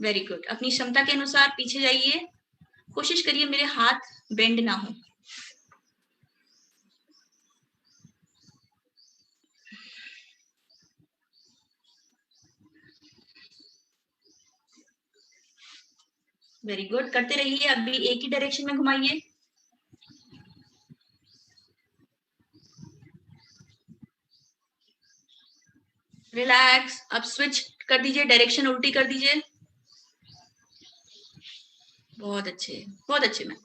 Very good. अपनी क्षमता के अनुसार पीछे जाइए, कोशिश करिए मेरे हाथ बेंड ना हो। वेरी गुड, करते रहिए। अभी एक ही डायरेक्शन में घुमाइए। रिलैक्स। अब स्विच कर दीजिए, डायरेक्शन उल्टी कर दीजिए। बहुत अच्छे, बहुत अच्छे मैम।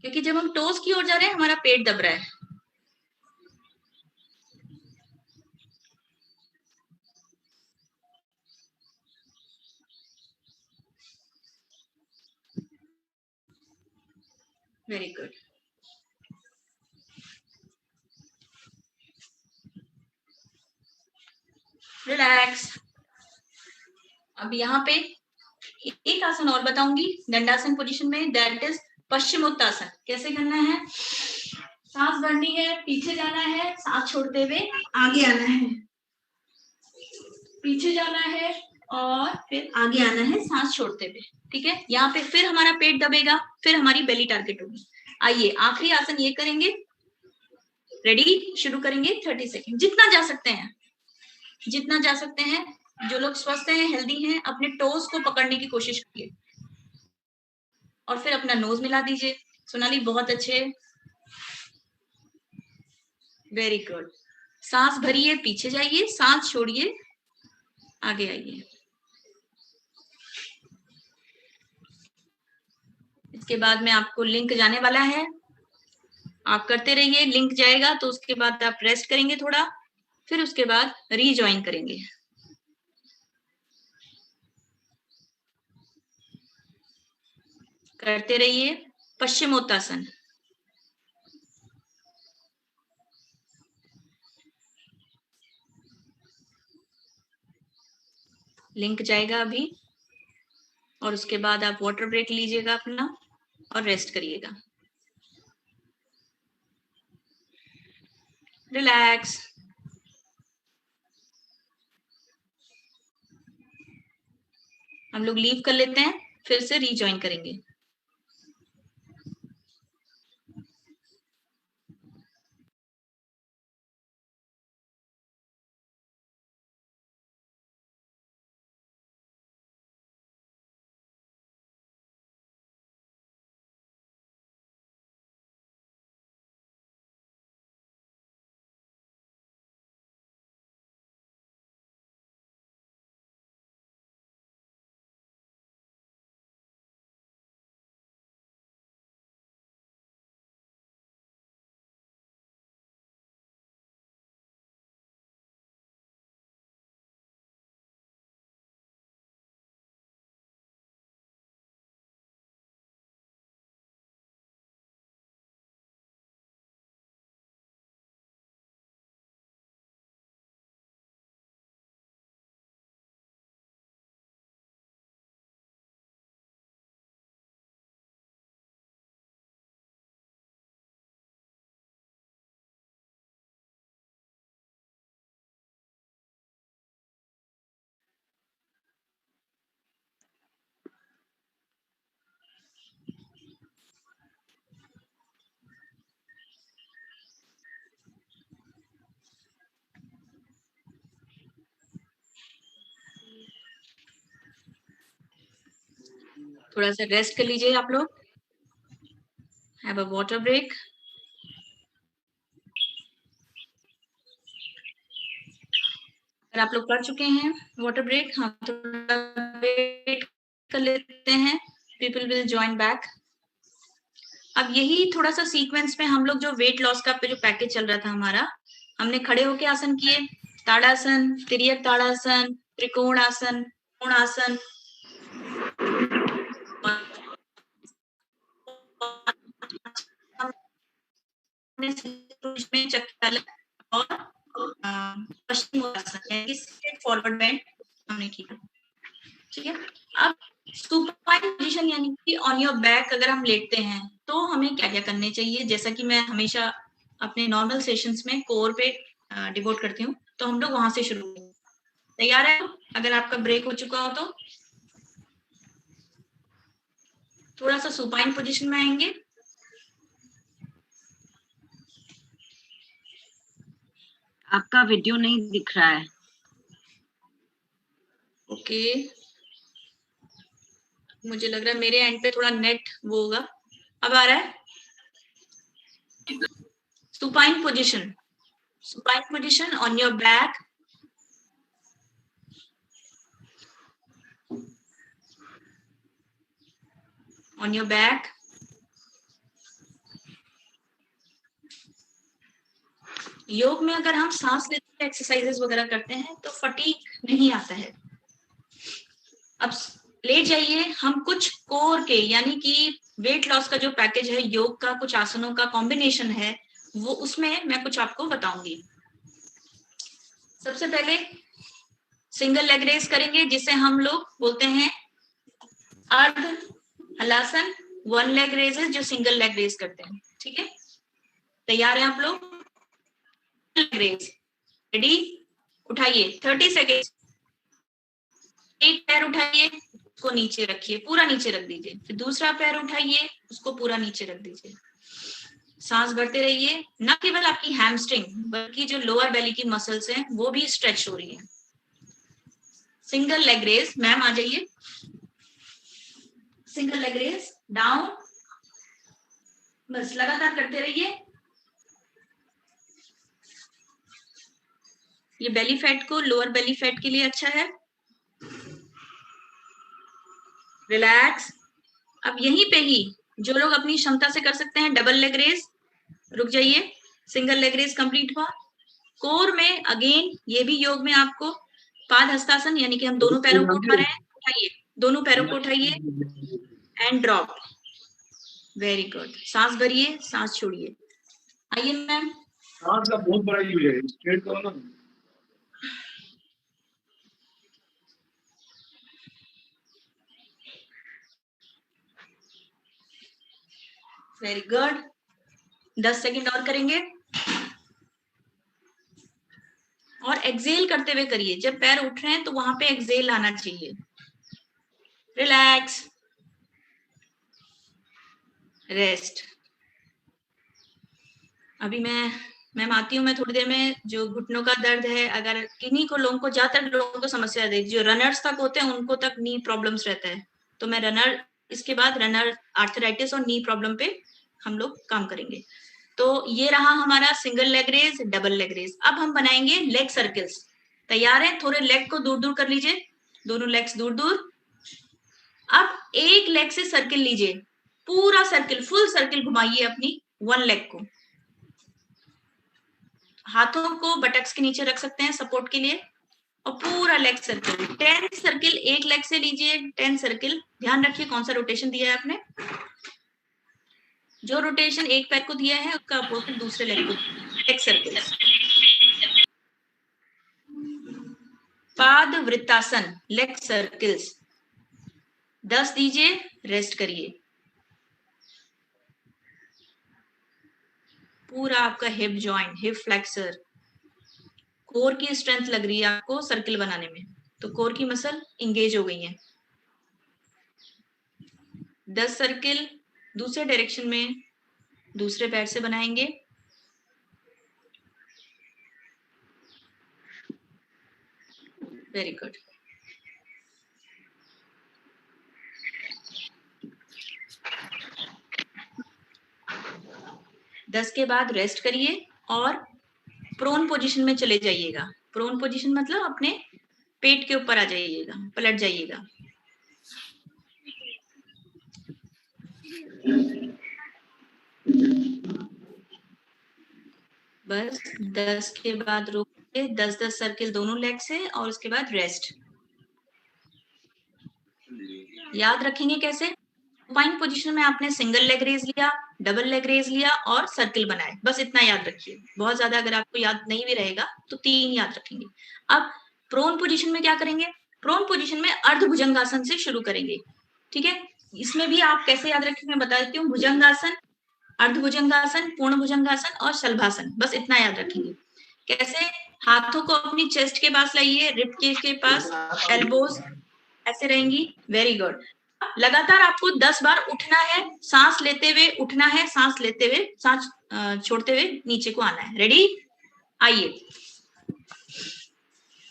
क्योंकि जब हम टोस की ओर जा रहे हैं हमारा पेट दब रहा है। Very good. रिलैक्स। अब यहाँ पे एक आसन और बताऊंगी दंडासन पोजीशन में, दैट इज पश्चिमोत्तासन। कैसे करना है? सांस भरनी है, पीछे जाना है, सांस छोड़ते हुए आगे आना है, पीछे जाना है और फिर आगे आना है सांस छोड़ते हुए, ठीक है। यहाँ पे फिर हमारा पेट दबेगा, फिर हमारी बेली टारगेट होगी। आइए आखिरी आसन ये करेंगे। रेडी, शुरू करेंगे। 30 सेकेंड, जितना जा सकते हैं, जितना जा सकते हैं। जो लोग स्वस्थ हैं, हेल्दी हैं, अपने टोस को पकड़ने की कोशिश करिए और फिर अपना नोज मिला दीजिए। सोनाली बहुत अच्छे, वेरी गुड। सांस भरिए, पीछे जाइए, सांस छोड़िए, आगे आइए। इसके बाद में आपको लिंक जाने वाला है, आप करते रहिए। लिंक जाएगा तो उसके बाद आप रेस्ट करेंगे थोड़ा, फिर उसके बाद रीजॉइन करेंगे। करते रहिए। पश्चिमोत्तासन। लिंक जाएगा अभी और उसके बाद आप वाटर ब्रेक लीजिएगा अपना और रेस्ट करिएगा। रिलैक्स। हम लोग लीव कर लेते हैं, फिर से रीजॉइन करेंगे। थोड़ा सा रेस्ट कर लीजिए आप लोग। Have a water break. अगर आप लोग कर चुके हैं वाटर ब्रेक, हाँ थोड़ा वेट कर लेते हैं, पीपल विल ज्वाइन बैक। अब यही थोड़ा सा सीक्वेंस में हम लोग जो वेट लॉस का पे जो पैकेज चल रहा था हमारा, हमने खड़े होके आसन किए, ताड़ासन, तिर्यक ताड़ासन, त्रिकोण आसन, कोण आसन, पोजीशन में चक्कर अलग और पश्चिम यानी स्ट्रेट फॉरवर्ड बेंड हमने किया। ठीक है, अब सुपाइन पोजीशन यानी कि ऑन योर बैक अगर हम लेटते हैं तो हमें क्या क्या करने चाहिए, जैसा कि मैं हमेशा अपने नॉर्मल सेशंस में कोर पे डिवोट करती हूँ, तो हम लोग वहां से शुरू करेंगे। तैयार है? अगर आपका ब्रेक हो चुका हो तो थोड़ा सा सुपाइन पोजीशन में आएंगे। आपका वीडियो नहीं दिख रहा है। ओके, मुझे लग रहा है मेरे एंड पे थोड़ा नेट वो होगा। अब आ रहा है? Supine position, supine position on your back, on your back. योग में अगर हम सांस लेते हैं, एक्सरसाइजेस वगैरह करते हैं तो फटीग नहीं आता है। अब लेट जाइए, हम कुछ कोर के यानी कि वेट लॉस का जो पैकेज है योग का, कुछ आसनों का कॉम्बिनेशन है, वो उसमें मैं कुछ आपको बताऊंगी। सबसे पहले सिंगल लेग रेस करेंगे, जिसे हम लोग बोलते हैं अर्ध हलासन, वन लेग रेजेस जो सिंगल लेग रेस करते हैं। ठीक है, तैयार है आप लोग? रेस रेडी, उठाइए 30 सेकेंड। एक पैर उठाइए, उसको नीचे रखिए, पूरा नीचे रख दीजिए, फिर दूसरा पैर उठाइए, उसको पूरा नीचे रख दीजिए। सांस भरते रहिए, न केवल आपकी हैमस्ट्रिंग बल्कि जो लोअर बेली की मसल्स हैं वो भी स्ट्रेच हो रही है। सिंगल लेग रेस, मैम आ जाइए। सिंगल लेग रेस, डाउन, बस लगातार करते रहिए। ये बेली फैट को, लोअर बेली फैट के लिए अच्छा है। रिलैक्स। अब यहीं पे ही जो लोग अपनी क्षमता से कर सकते हैं डबल लेग रेस, रुक जाइए। सिंगल लेग रेस कंप्लीट हुआ। कोर में अगेन ये भी योग में आपको पाद हस्तासन यानी कि हम दोनों पैरों को उठा रहे हैं, उठाइए, दोनों पैरों को उठाइए एंड ड्रॉप। वेरी गुड, सांस भरिए, सांस छोड़िए। आइए मैम। सांस का बहुत बड़ा यूज है, स्ट्रेट करो ना। वेरी गुड, 10 सेकेंड और करेंगे और एक्सेल करते हुए करिए। जब पैर उठ रहे हैं तो वहां पे एक्सेल आना चाहिए। Relax, rest. अभी मैं आती हूँ, मैं थोड़ी देर में। जो घुटनों का दर्द है, अगर किन्हीं को लोगों को, ज्यादातर लोगों को समस्या है, जो रनर्स तक होते हैं उनको तक नी प्रॉब्लम्स रहता है, तो मैं रनर, इसके बाद रनर आर्थराइटिस और नी प्रॉब्लम पे हम लोग काम करेंगे। तो ये रहा हमारा single leg raise, double leg raise. अब हम बनाएंगे लेग सर्कल्स। तैयार है? थोड़े लेग को दूर दूर कर लीजिए, दोनों लेग्स दूर दूर। अब एक लेग से सर्किल लीजिए, पूरा सर्किल, फुल सर्किल घुमाइए अपनी वन लेग को। हाथों को बटक्स के नीचे रख सकते हैं सपोर्ट के लिए, और पूरा लेग सर्किल, 10 सर्किल एक लेग से लीजिए, 10 सर्किल। ध्यान रखिए कौन सा रोटेशन दिया है आपने। जो रोटेशन एक पैर को दिया है उसका अपोजिट दूसरे लेग को। लेग सर्किल, पाद वृत्तासन, लेग सर्किल्स 10 दीजिए, रेस्ट करिए। पूरा आपका hip joint, hip flexor, core की स्ट्रेंथ लग रही है आपको सर्किल बनाने में, तो कोर की मसल इंगेज हो गई है। 10 सर्किल दूसरे डायरेक्शन में दूसरे पैर से बनाएंगे। Very good. दस के बाद रेस्ट करिए और प्रोन पोजीशन में चले जाइएगा। प्रोन पोजीशन मतलब अपने पेट के ऊपर आ जाइएगा, पलट जाइएगा। बस 10 के बाद रुक के 10-10 सर्किल दोनों लेग से, और उसके बाद रेस्ट। याद रखेंगे कैसे? सुपाइन पोजीशन में आपने सिंगल लेग रेज लिया, डबल लेग रेज लिया और सर्किल बनाए, बस इतना याद रखिए। बहुत ज्यादा अगर आपको याद नहीं भी रहेगा तो 3 याद रखेंगे। अब प्रोन पोजीशन में क्या करेंगे? प्रोन पोजीशन में अर्धभुजंगासन से शुरू करेंगे, ठीक है। इसमें भी आप कैसे याद रखेंगे मैं बता देती हूँ। भुजंगासन, अर्धभुजंगासन, पूर्ण भुजंगासन और शलभासन, बस इतना याद रखेंगे। कैसे? हाथों को अपनी चेस्ट के पास लाइए, रिब केज के पास, एल्बोज ऐसे रहेंगी। Very good. लगातार आपको 10 बार उठना है, सांस लेते हुए उठना है, सांस लेते हुए, सांस छोड़ते हुए नीचे को आना है। रेडी? आइए,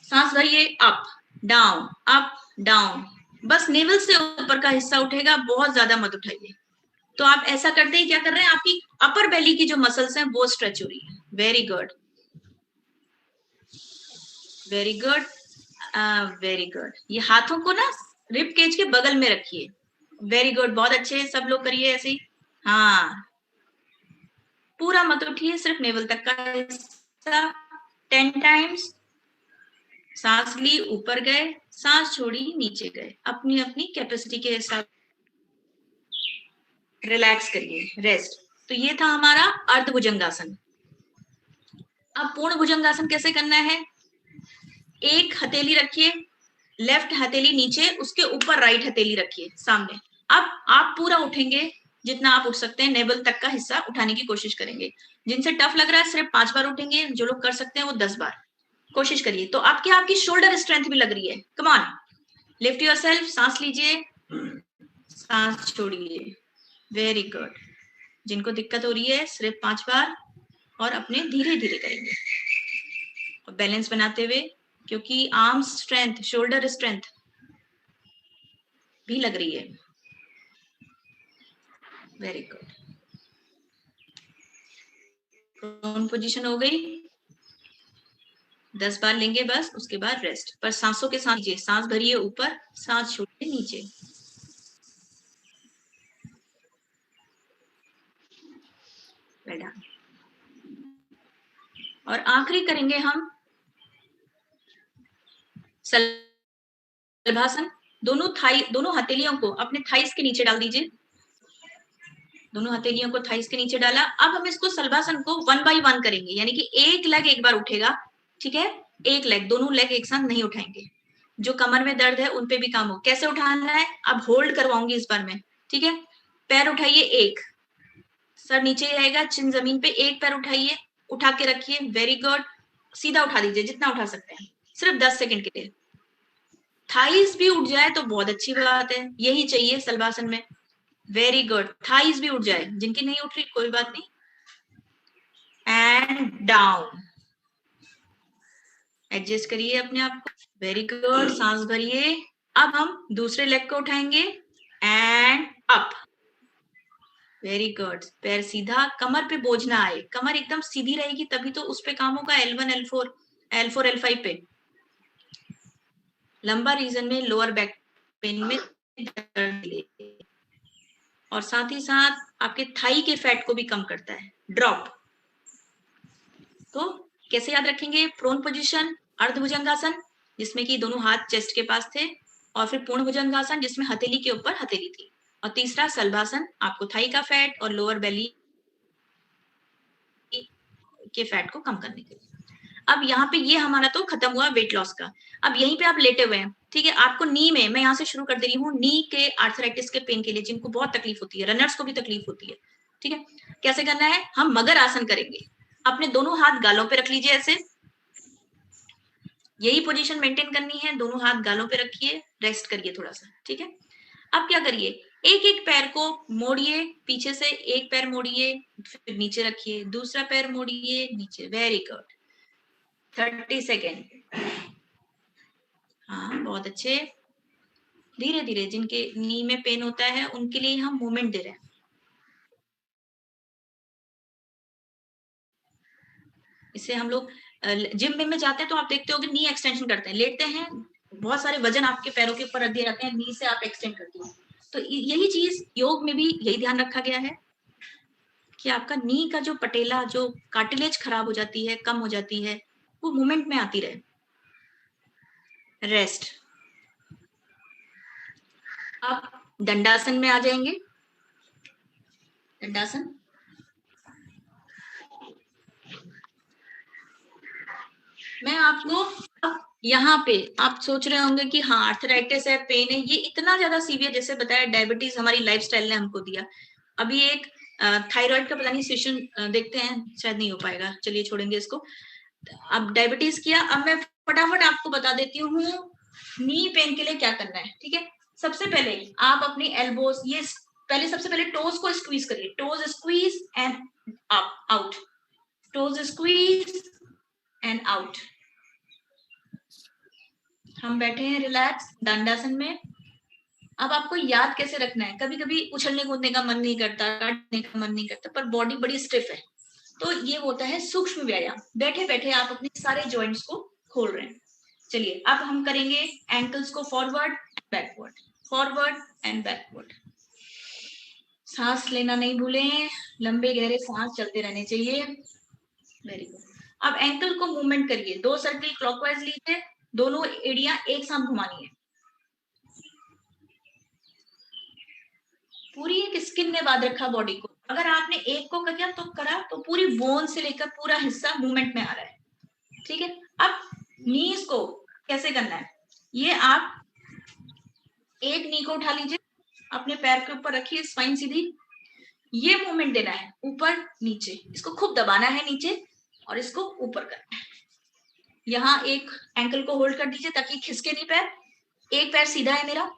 सांस भरिए, अप डाउन अप डाउन। बस नेवल से ऊपर का हिस्सा उठेगा, बहुत ज्यादा मत उठाइए। तो आप ऐसा करते ही क्या कर रहे हैं, आपकी अपर बेली की जो मसल्स हैं वो स्ट्रेच हो रही है। Very good, very good, very good. ये हाथों को ना रिब केज के बगल में रखिए। वेरी गुड, बहुत अच्छे, सब लोग करिए ऐसे ही। हाँ, पूरा मत उठिए, सिर्फ नेवल तक का हिस्सा। 10 टाइम्स। सांस ली, ऊपर गए, सांस छोड़ी, नीचे गए, अपनी अपनी कैपेसिटी के हिसाब। रिलैक्स करिए, रेस्ट। तो ये था हमारा अर्धभुजंगासन। अब पूर्ण भुजंगासन कैसे करना है? एक हथेली रखिए, लेफ्ट हथेली नीचे, उसके ऊपर राइट हथेली रखिए सामने। अब आप पूरा उठेंगे, जितना आप उठ सकते हैं, नेवल तक का हिस्सा उठाने की कोशिश करेंगे। जिनसे टफ लग रहा है सिर्फ 5 बार उठेंगे, जो लोग कर सकते हैं वो 10 बार कोशिश करिए। तो आपकी शोल्डर स्ट्रेंथ भी लग रही है। Come on, lift yourself. सांस लीजिए, सांस छोड़िए। Very good. जिनको दिक्कत हो रही है सिर्फ 5 बार, और अपने धीरे धीरे करेंगे और बैलेंस बनाते हुए, क्योंकि आर्म स्ट्रेंथ, शोल्डर स्ट्रेंथ भी लग रही है। Very good. प्रोन पोजीशन हो गई, 10 बार लेंगे बस, उसके बाद रेस्ट। पर सांसों के साथ लीजिए, सांस भरिए ऊपर, सांस छोड़िए नीचे। और आखिरी करेंगे हम शलभासन। दोनों हथेलियों को अपने थाइस के नीचे डाल दीजिए। दोनों हथेलियों को थाइस के नीचे डाला। अब हम इसको शलभासन को 1 बाय 1 करेंगे, यानी कि एक लेग एक बार उठेगा, ठीक है। एक लेग, दोनों लेग एक साथ नहीं उठाएंगे। जो कमर में दर्द है उन पे भी काम हो। कैसे उठाना है? अब होल्ड करवाऊंगी इस बार में, ठीक है। पैर उठाइए, एक, सर नीचे रहेगा, चिन जमीन पे, एक पैर उठाइए, उठा के रखिए। Very good. सीधा उठा दीजिए जितना उठा सकते हैं, सिर्फ 10 सेकंड के लिए। थाइस भी उठ जाए तो बहुत अच्छी बात है, यही चाहिए शलभासन में। वेरी गुड, थाइस भी उठ जाए, जिनकी नहीं उठ रही कोई बात नहीं। एंड डाउन, एडजस्ट करिए अपने आप को। वेरी गुड, सांस भरिए। अब हम दूसरे लेग को उठाएंगे एंड अप। वेरी गुड, पैर सीधा, कमर पे बोझ ना आए, कमर एकदम सीधी रहेगी तभी तो उस पे काम होगा। L1 L4 L4 L5 पे। लंबा रीजन में लोअर बैक पेन में दर्द, और साथ ही साथ आपके थाई के फैट को भी कम करता है। ड्रॉप। तो कैसे याद रखेंगे? प्रोन पोजीशन, अर्धभुजंगासन जिसमें कि दोनों हाथ चेस्ट के पास थे, और फिर पूर्ण भुजंगासन जिसमें हथेली के ऊपर हथेली थी, और तीसरा शलभासन, आपको थाई का फैट और लोअर बेली के फैट को कम करने के लिए। अब यहाँ पे ये हमारा तो खत्म हुआ वेट लॉस का। अब यहीं पे आप लेटे हुए हैं, ठीक है। आपको नी में, मैं यहाँ से शुरू कर दे रही हूँ, नी के आर्थराइटिस के पेन के लिए, जिनको बहुत तकलीफ होती है, रनर्स को भी तकलीफ होती है, ठीक है। कैसे करना है? हम मगर आसन करेंगे। अपने दोनों हाथ गालों पे रख लीजिए ऐसे, यही पोजीशन मेंटेन करनी है। दोनों हाथ गालों पे रखिए, रेस्ट करिए थोड़ा सा, ठीक है। अब क्या करिए, एक एक पैर को मोड़िए, पीछे से एक पैर मोड़िए, फिर नीचे रखिए, दूसरा पैर मोड़िए, नीचे। Very good, 30 second. हाँ, बहुत अच्छे। धीरे धीरे, जिनके नी में पेन होता है उनके लिए हम मूवमेंट दे रहे हैं। इससे हम लोग जिम में जाते हैं तो आप देखते हो कि नी एक्सटेंशन करते हैं, लेटते हैं, बहुत सारे वजन आपके पैरों के ऊपर रख दिए जाते हैं, नी से आप एक्सटेंड करते हैं। तो यही चीज योग में भी यही ध्यान रखा गया है कि आपका नी का जो पटेला, जो कार्टिलेज खराब हो जाती है, कम हो जाती है, वो मूवमेंट में आती रहे। रेस्ट। अब दंडासन में आ जाएंगे। दंडासन, मैं आपको यहाँ पे आप सोच रहे होंगे कि हाँ आर्थराइटिस है, पेन है, ये इतना ज्यादा सीवियर, जैसे बताया डायबिटीज हमारी लाइफस्टाइल ने हमको दिया। अभी एक थायराइड का पता नहीं सेशन देखते हैं, शायद नहीं हो पाएगा, चलिए छोड़ेंगे इसको। अब डायबिटीज किया, अब मैं फटाफट आपको बता देती हूँ नी पेन के लिए क्या करना है। ठीक है, सबसे पहले आप अपनी एल्बोस, ये पहले सबसे पहले टोज को स्क्वीज करिए, toes squeeze and up out, toes squeeze and out. हम बैठे हैं रिलैक्स दंडासन में। अब आपको याद कैसे रखना है, कभी कभी उछलने कूदने का मन नहीं करता, काटने का मन नहीं करता, पर बॉडी बड़ी स्टिफ है, तो ये होता है सूक्ष्म व्यायाम। बैठे बैठे आप अपने सारे जॉइंट्स को खोल रहे हैं। चलिए अब हम करेंगे एंकल्स को forward backward, forward and backward. सांस लेना नहीं भूलें, लंबे गहरे सांस चलते रहने चाहिए। Very good. अब एंकल को मूवमेंट करिए, 2 सर्कल क्लॉकवाइज लीजिए, दोनों एड़ियां एक साथ घुमानी है। पूरी एक स्किन ने बांध रखा बॉडी को, अगर आपने एक को किया तो करा तो पूरी बोन से लेकर पूरा हिस्सा मूवमेंट में आ रहा है। ठीक है, अब नीज को कैसे करना है, ये आप एक नी को उठा लीजिए, अपने पैर के ऊपर रखिए, स्पाइन सीधी, ये मूवमेंट देना है ऊपर नीचे, इसको खूब दबाना है नीचे और इसको ऊपर करना है। यहाँ एक एंकल को होल्ड कर दीजिए ताकि खिसके नहीं पैर, एक पैर सीधा है मेरा,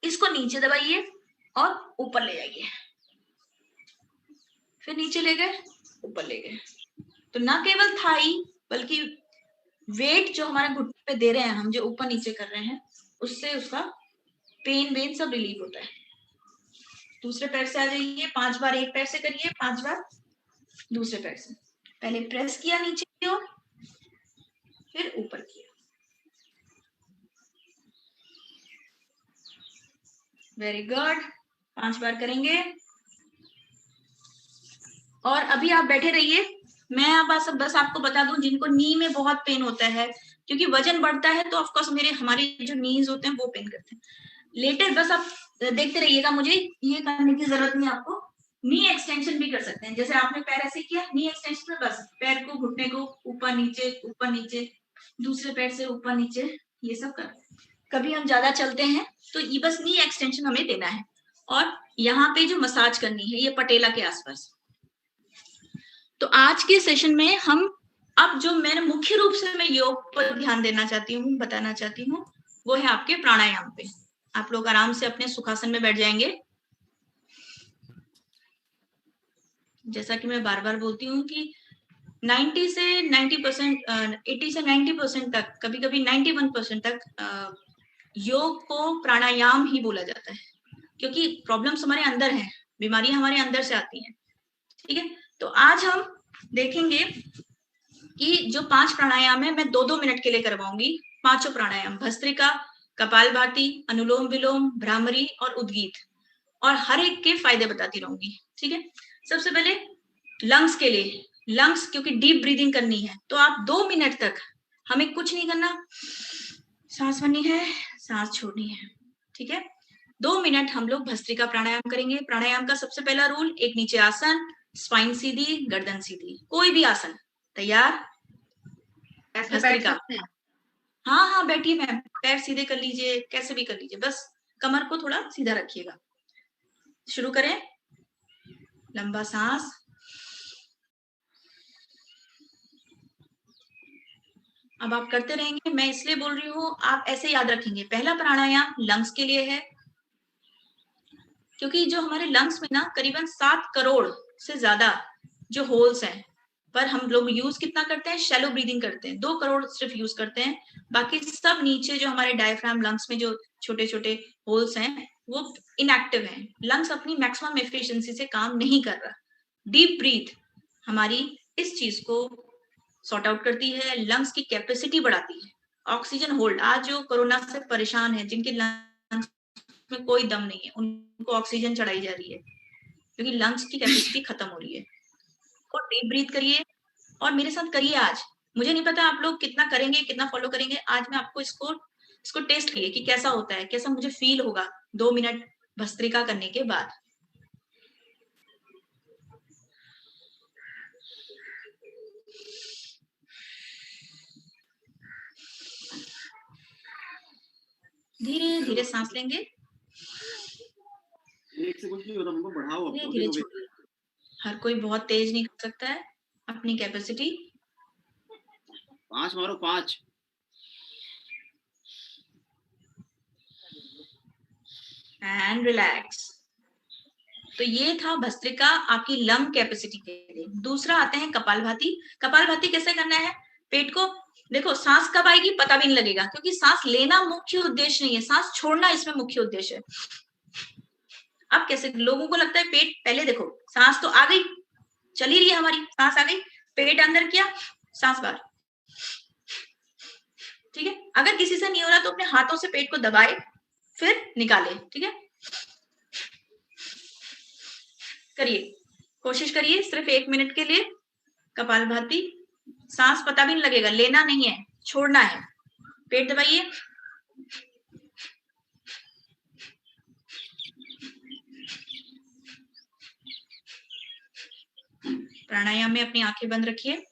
इसको नीचे दबाइए और ऊपर ले जाइए, फिर नीचे ले गए, ऊपर ले गए। तो ना केवल थाई बल्कि वेट जो हमारे घुटने पे दे रहे हैं हम, जो ऊपर नीचे कर रहे हैं, उससे उसका पेन वेन सब रिलीव होता है। दूसरे पैर से आ जाइए, 5 बार एक पैर से करिए, 5 बार दूसरे पैर से। पहले प्रेस किया नीचे की ओर, फिर ऊपर किया। वेरी गुड, 5 बार करेंगे। और अभी आप बैठे रहिए, मैं अब बस आपको बता दूं जिनको नी में बहुत पेन होता है, क्योंकि वजन बढ़ता है तो ऑफकोर्स हमारे जो नीज होते हैं वो पेन करते हैं। लेटेस्ट बस आप देखते रहिएगा, मुझे ये करने की जरूरत नहीं आपको। नी एक्सटेंशन भी कर सकते हैं, जैसे आपने पैर ऐसे किया, नी एक्सटेंशन में बस पैर को घुटने को ऊपर नीचे, दूसरे पैर से ऊपर नीचे, ये सब कर। कभी हम ज्यादा चलते हैं तो ये बस नी एक्सटेंशन हमें देना है। और यहाँ पे जो मसाज करनी है, ये पटेला के आसपास। तो आज के सेशन में हम अब जो मैं मुख्य रूप से मैं योग पर ध्यान देना चाहती हूँ, बताना चाहती हूँ, वो है आपके प्राणायाम पे। आप लोग आराम से अपने सुखासन में बैठ जाएंगे। जैसा कि मैं बार बार बोलती हूँ कि 80 से 90% तक, कभी कभी 91% तक योग को प्राणायाम ही बोला जाता है, क्योंकि प्रॉब्लम्स हमारे अंदर हैं, बीमारियां हमारे अंदर से आती हैं। ठीक है, तो आज हम देखेंगे कि जो 5 प्राणायाम है मैं 2-2 मिनट के लिए करवाऊंगी। 5 प्राणायाम, भस्त्रिका, कपालभाति, अनुलोम विलोम, भ्रामरी और उद्गीत, और हर एक के फायदे बताती रहूंगी। ठीक है, सबसे पहले लंग्स के लिए, लंग्स क्योंकि डीप ब्रीदिंग करनी है, तो आप 2 मिनट तक हमें कुछ नहीं करना, सांस भरनी है, सांस छोड़नी है। ठीक है, 2 मिनट हम लोग भस्त्रिका प्राणायाम करेंगे। प्राणायाम का सबसे पहला रूल, एक नीचे आसन, स्पाइन सीधी, गर्दन सीधी, कोई भी आसन। तैयार? भस्त्रिका। हाँ हाँ बैठिए मैम, पैर सीधे कर लीजिए, कैसे भी कर लीजिए, बस कमर को थोड़ा सीधा रखिएगा। शुरू करें। लंबा सांस, अब आप करते रहेंगे, मैं इसलिए बोल रही हूँ आप ऐसे याद रखेंगे। पहला प्राणायाम लंग्स के लिए है, क्योंकि जो हमारे लंग्स में ना करीबन 7 करोड़ से ज्यादा जो होल्स हैं, पर हम लोग यूज कितना करते हैं, शैलो ब्रीदिंग करते हैं, 2 करोड़ सिर्फ यूज करते हैं। बाकी सब नीचे जो हमारे डायफ्राम लंग्स में जो छोटे छोटे होल्स हैं वो इनएक्टिव हैं। लंग्स अपनी मैक्सिमम एफिशिएंसी से काम नहीं कर रहा। डीप ब्रीथ हमारी इस चीज को सॉर्ट आउट करती है, लंग्स की कैपेसिटी बढ़ाती है, ऑक्सीजन होल्ड। आज जो कोरोना से परेशान है, जिनके लंग्स में कोई दम नहीं है, उनको ऑक्सीजन चढ़ाई जा रही है, क्योंकि लंग्स की कैपेसिटी खत्म हो रही है। और डीप ब्रीथ करिए और मेरे साथ करिए आज। मुझे नहीं पता आप लोग कितना करेंगे, कितना फॉलो करेंगे, आज मैं आपको इसको टेस्ट किए कि कैसा होता है, कैसा मुझे फील होगा 2 मिनट भस्त्रिका करने के बाद। धीरे धीरे सांस लेंगे, एक से कुछ नहीं होता, हमको बढ़ाओ धीरे अब धीरे छोड़िए। हर कोई बहुत तेज नहीं कर सकता है, अपनी कैपेसिटी। 5 मारो 5। And relax. तो ये था भस्त्रिका आपकी लंग कैपेसिटी के लिए। दूसरा आते हैं कपालभाति। कपालभाति कैसे करना है? पेट को देखो, सांस कब आएगी पता भी नहीं लगेगा, क्योंकि सांस लेना मुख्य उद्देश्य नहीं है, सांस छोड़ना इसमें मुख्य उद्देश्य है। अब कैसे लोगों को लगता है पेट, पहले देखो सांस तो आ गई, चली रही है हमारी, सांस आ गई, पेट अंदर किया, सांस बाहर। ठीक है, अगर किसी से नहीं हो रहा तो अपने हाथों से पेट को दबाए फिर निकाले। ठीक है, करिए, कोशिश करिए सिर्फ 1 मिनट के लिए कपालभाति। सांस पता भी नहीं लगेगा, लेना नहीं है, छोड़ना है। पेट दबाइए, प्राणायाम में अपनी आंखें बंद रखिए।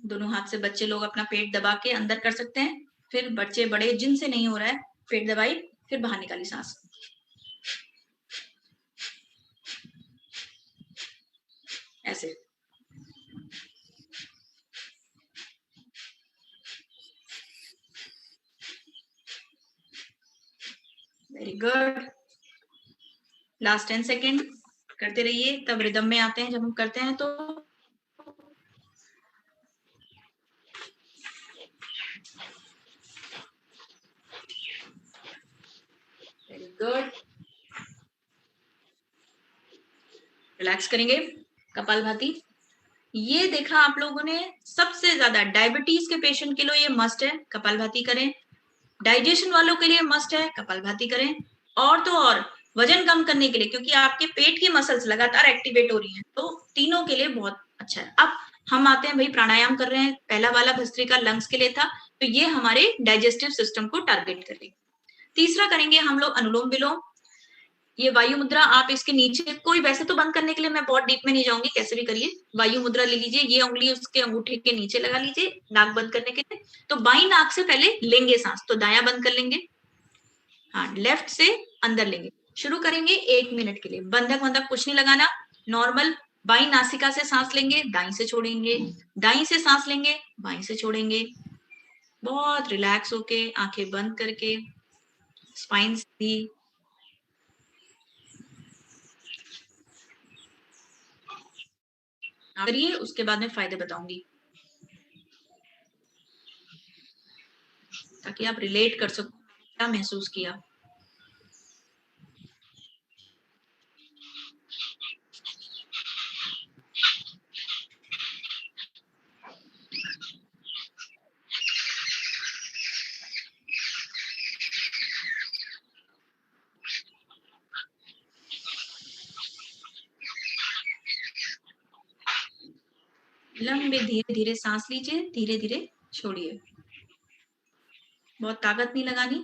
दोनों हाथ से बच्चे लोग अपना पेट दबा के अंदर कर सकते हैं, फिर बच्चे बड़े जिनसे नहीं हो रहा है पेट दबाई, फिर बाहर निकाली सांस। ऐसे वेरी गुड। लास्ट 10 सेकेंड करते रहिए, तब रिदम में आते हैं। जब हम करते हैं तो वेरी गुड, रिलैक्स करेंगे। कपालभाति ये देखा आप लोगों ने, सबसे ज्यादा डायबिटीज के पेशेंट के लिए ये मस्ट है, कपालभाति करें। डाइजेशन वालों के लिए मस्ट है, कपालभाति करें। और तो और वजन कम करने के लिए, क्योंकि आपके पेट की मसल्स लगातार एक्टिवेट हो रही हैं, तो तीनों के लिए बहुत अच्छा है। अब हम आते हैं भाई, प्राणायाम कर रहे हैं, पहला वाला भस्त्रिका लंग्स के लिए था, तो ये हमारे डाइजेस्टिव सिस्टम को टारगेट करेगी। तीसरा करेंगे हम लोग अनुलोम विलोम। ये वायु मुद्रा, आप इसके नीचे कोई, वैसे तो बंद करने के लिए मैं बहुत डीप में नहीं जाऊंगी, कैसे भी करिए। वायु मुद्रा ले लीजिए, ये उंगली उसके अंगूठे के नीचे लगा लीजिए नाक बंद करने के लिए। तो बाई नाक से पहले लेंगे सांस, तो दाया बंद कर लेंगे, हाँ लेफ्ट से अंदर लेंगे। शुरू करेंगे 1 मिनट के लिए, बंधक बंधक कुछ नहीं लगाना, नॉर्मल। बाई नासिका से सांस लेंगे, दाई से छोड़ेंगे, दाई से सांस लेंगे, बाई से छोड़ेंगे। बहुत रिलैक्स होके, आंखें बंद करके, स्पाइन सीधी। करिए, उसके बाद में फायदे बताऊंगी, ताकि आप रिलेट कर सको क्या महसूस किया। लंबे धीरे धीरे सांस लीजिए, धीरे धीरे छोड़िए, बहुत ताकत नहीं लगानी।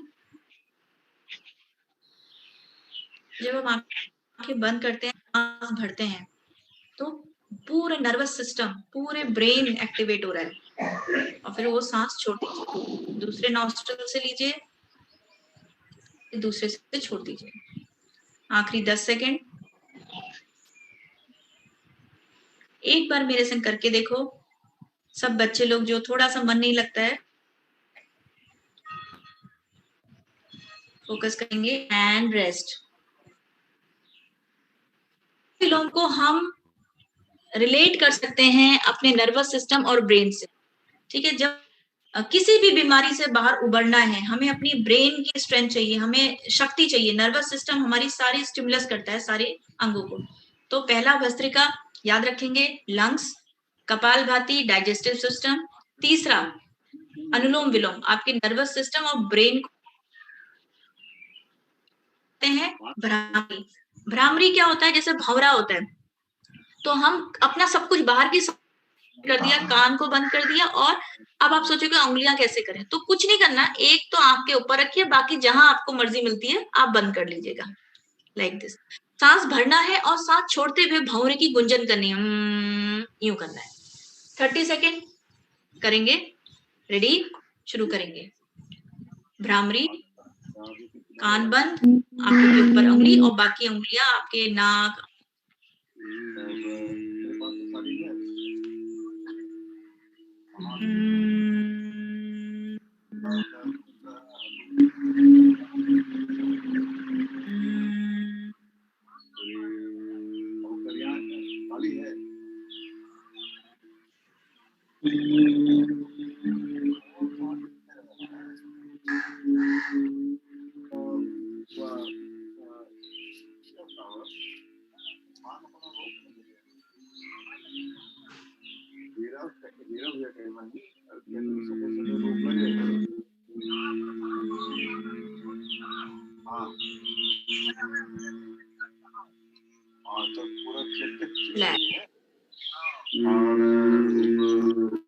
जब हम आंखें बंद करते हैं, सांस भरते हैं, तो पूरे नर्वस सिस्टम, पूरे ब्रेन एक्टिवेट हो रहा है, और फिर वो सांस छोड़ दीजिए, दूसरे नॉस्ट्रिल से लीजिए, दूसरे से छोड़ दीजिए। आखिरी 10 सेकेंड, एक बार मेरे संग करके देखो। सब बच्चे लोग जो थोड़ा सा मन नहीं लगता है, फोकस करेंगे एंड रेस्ट। विलोम को हम रिलेट कर सकते हैं अपने नर्वस सिस्टम और ब्रेन से। ठीक है, जब किसी भी बीमारी से बाहर उबरना है, हमें अपनी ब्रेन की स्ट्रेंथ चाहिए, हमें शक्ति चाहिए। नर्वस सिस्टम हमारी सारी स्टिमुलस करता है, सारे अंगों को। तो पहला भस्त्रिका याद रखेंगे, लंग्स, कपालभाति डाइजेस्टिव सिस्टम। तीसरा अनुलोम विलोम आपके नर्वस सिस्टम और ब्रेन को हैं। भ्रामरी, भ्रामरी क्या होता है? जैसे भंवरा होता है, तो हम अपना सब कुछ बाहर की कर दिया, कान को बंद कर दिया, और अब आप सोचोगे उंगलियां कैसे करें? तो कुछ नहीं करना, एक तो आंख के ऊपर रखिए, बाकी जहां आपको मर्जी मिलती है आप बंद कर लीजिएगा, लाइक दिस। सांस भरना है और सांस छोड़ते हुए भंवरे की गुंजन करनी है, यूं करना है। 30 सेकेंड करेंगे। रेडी, शुरू करेंगे। भ्रामरी, कान बंद, आंखों के ऊपर उंगली और बाकी उंगलियां आपके नाक,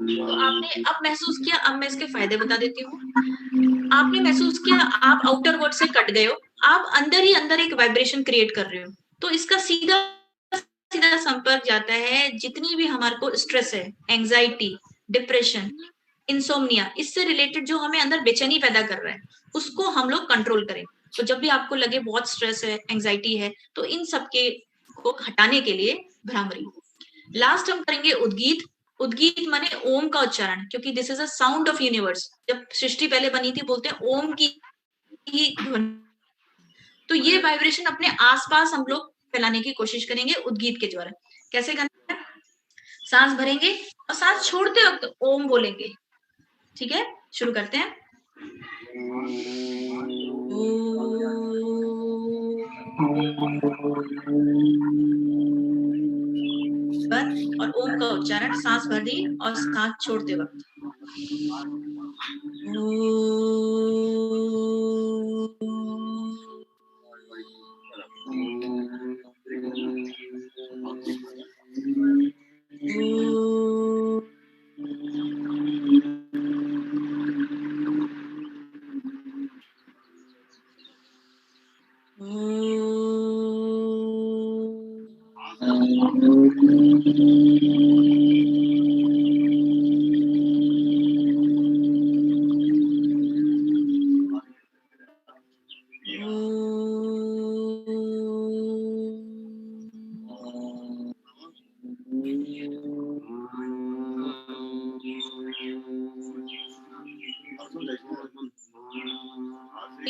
तो आपने अब महसूस किया। अब मैं इसके फायदे बता देती हूँ। आपने महसूस किया आप आउटर वर्ल्ड से कट गए हो, आप अंदर ही अंदर एक वाइब्रेशन क्रिएट कर रहे हो। तो इसका सीधा सीधा संपर्क जाता है जितनी भी हमारे को स्ट्रेस है, एंजाइटी, डिप्रेशन, इंसोम्निया, इससे रिलेटेड जो हमें अंदर बेचैनी पैदा कर रहा है, उसको हम लोग कंट्रोल करें। तो जब भी आपको लगे बहुत स्ट्रेस है, एंजाइटी है, तो इन सब के को हटाने के लिए भ्रामरी। लास्ट हम करेंगे उद्गीत। उद्गीत माने ओम का उच्चारण, क्योंकि this is a sound of universe. जब सृष्टि पहले बनी थी बोलते हैं ओम की ध्वनि। तो ये वाइब्रेशन अपने आसपास हम लोग फैलाने की कोशिश करेंगे उद्गीत के द्वारा। कैसे करना है? सांस भरेंगे और सांस छोड़ते वक्त ओम बोलेंगे। ठीक है, शुरू करते हैं। और ओम का उच्चारण सांस भरनी और सांस छोड़ते वक्त।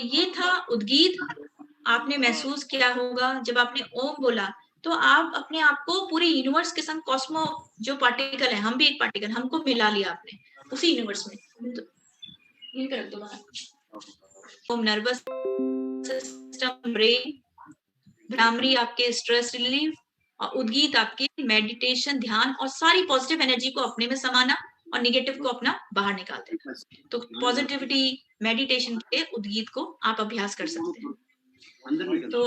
ये था उद्गीत। आपने महसूस किया होगा जब आपने ओम बोला तो आप अपने आप को पूरे यूनिवर्स के संग, कॉस्मो जो पार्टिकल है, हम भी एक पार्टिकल, हमको मिला लिया आपने उसी यूनिवर्स में। तो ये कर दो बाहर। ओम नर्वस सिस्टम, ब्रेन, भ्रामरी आपके स्ट्रेस रिलीफ, और उद्गीत आपके मेडिटेशन, ध्यान और सारी पॉजिटिव एनर्जी को अपने में समाना और निगेटिव को अपना बाहर निकाल देना। तो पॉजिटिविटी मेडिटेशन के उद्गीत को आप अभ्यास कर सकते हैं। तो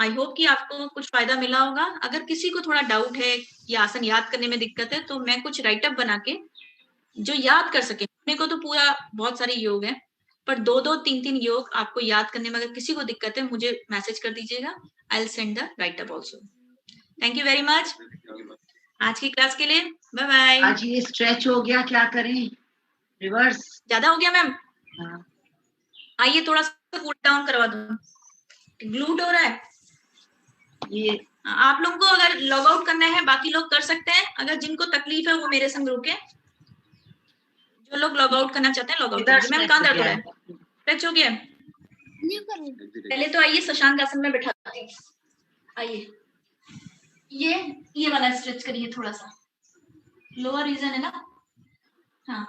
आई होप कि आपको कुछ फायदा मिला होगा। अगर किसी को थोड़ा डाउट है या आसन याद करने में दिक्कत है, तो मैं कुछ राइटअप बना के जो याद कर सके, अपने को तो पूरा बहुत सारे योग हैं, पर 2-2, 3-3 योग आपको याद करने में अगर किसी को दिक्कत है, मुझे मैसेज कर दीजिएगा। I will send the writeup also. Thank you very much आज की क्लास के लिए। Bye bye. आज ये स्ट्रेच हो गया, क्या करें? रिवर्स ज्यादा हो गया मैम? आइए थोड़ा सा कूल डाउन करवा दो। ग्लूट हो रहा है ये। आप लोगों को अगर लॉग आउट करना है, बाकी लोग कर सकते हैं। अगर जिनको तकलीफ है वो मेरे संग रुके। जो लोग लॉग आउट करना चाहते हैं लॉग आउट करें। मैम कहाँ दर्द हो रहा है? स्ट्रेच हो गया? पहले तो आइए शशांक आसन में बैठाते हैं। आइए ये वाला स्ट्रेच करिए थोड़ा सा। लोअर रीजन है ना? हाँ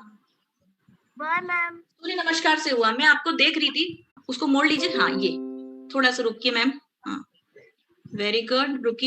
बाय मैम। सूर्य नमस्कार से हुआ, मैं आपको देख रही थी, उसको मोड़ लीजिए। हाँ ये थोड़ा सा रुकिए मैम। हाँ वेरी गुड, रुकिए।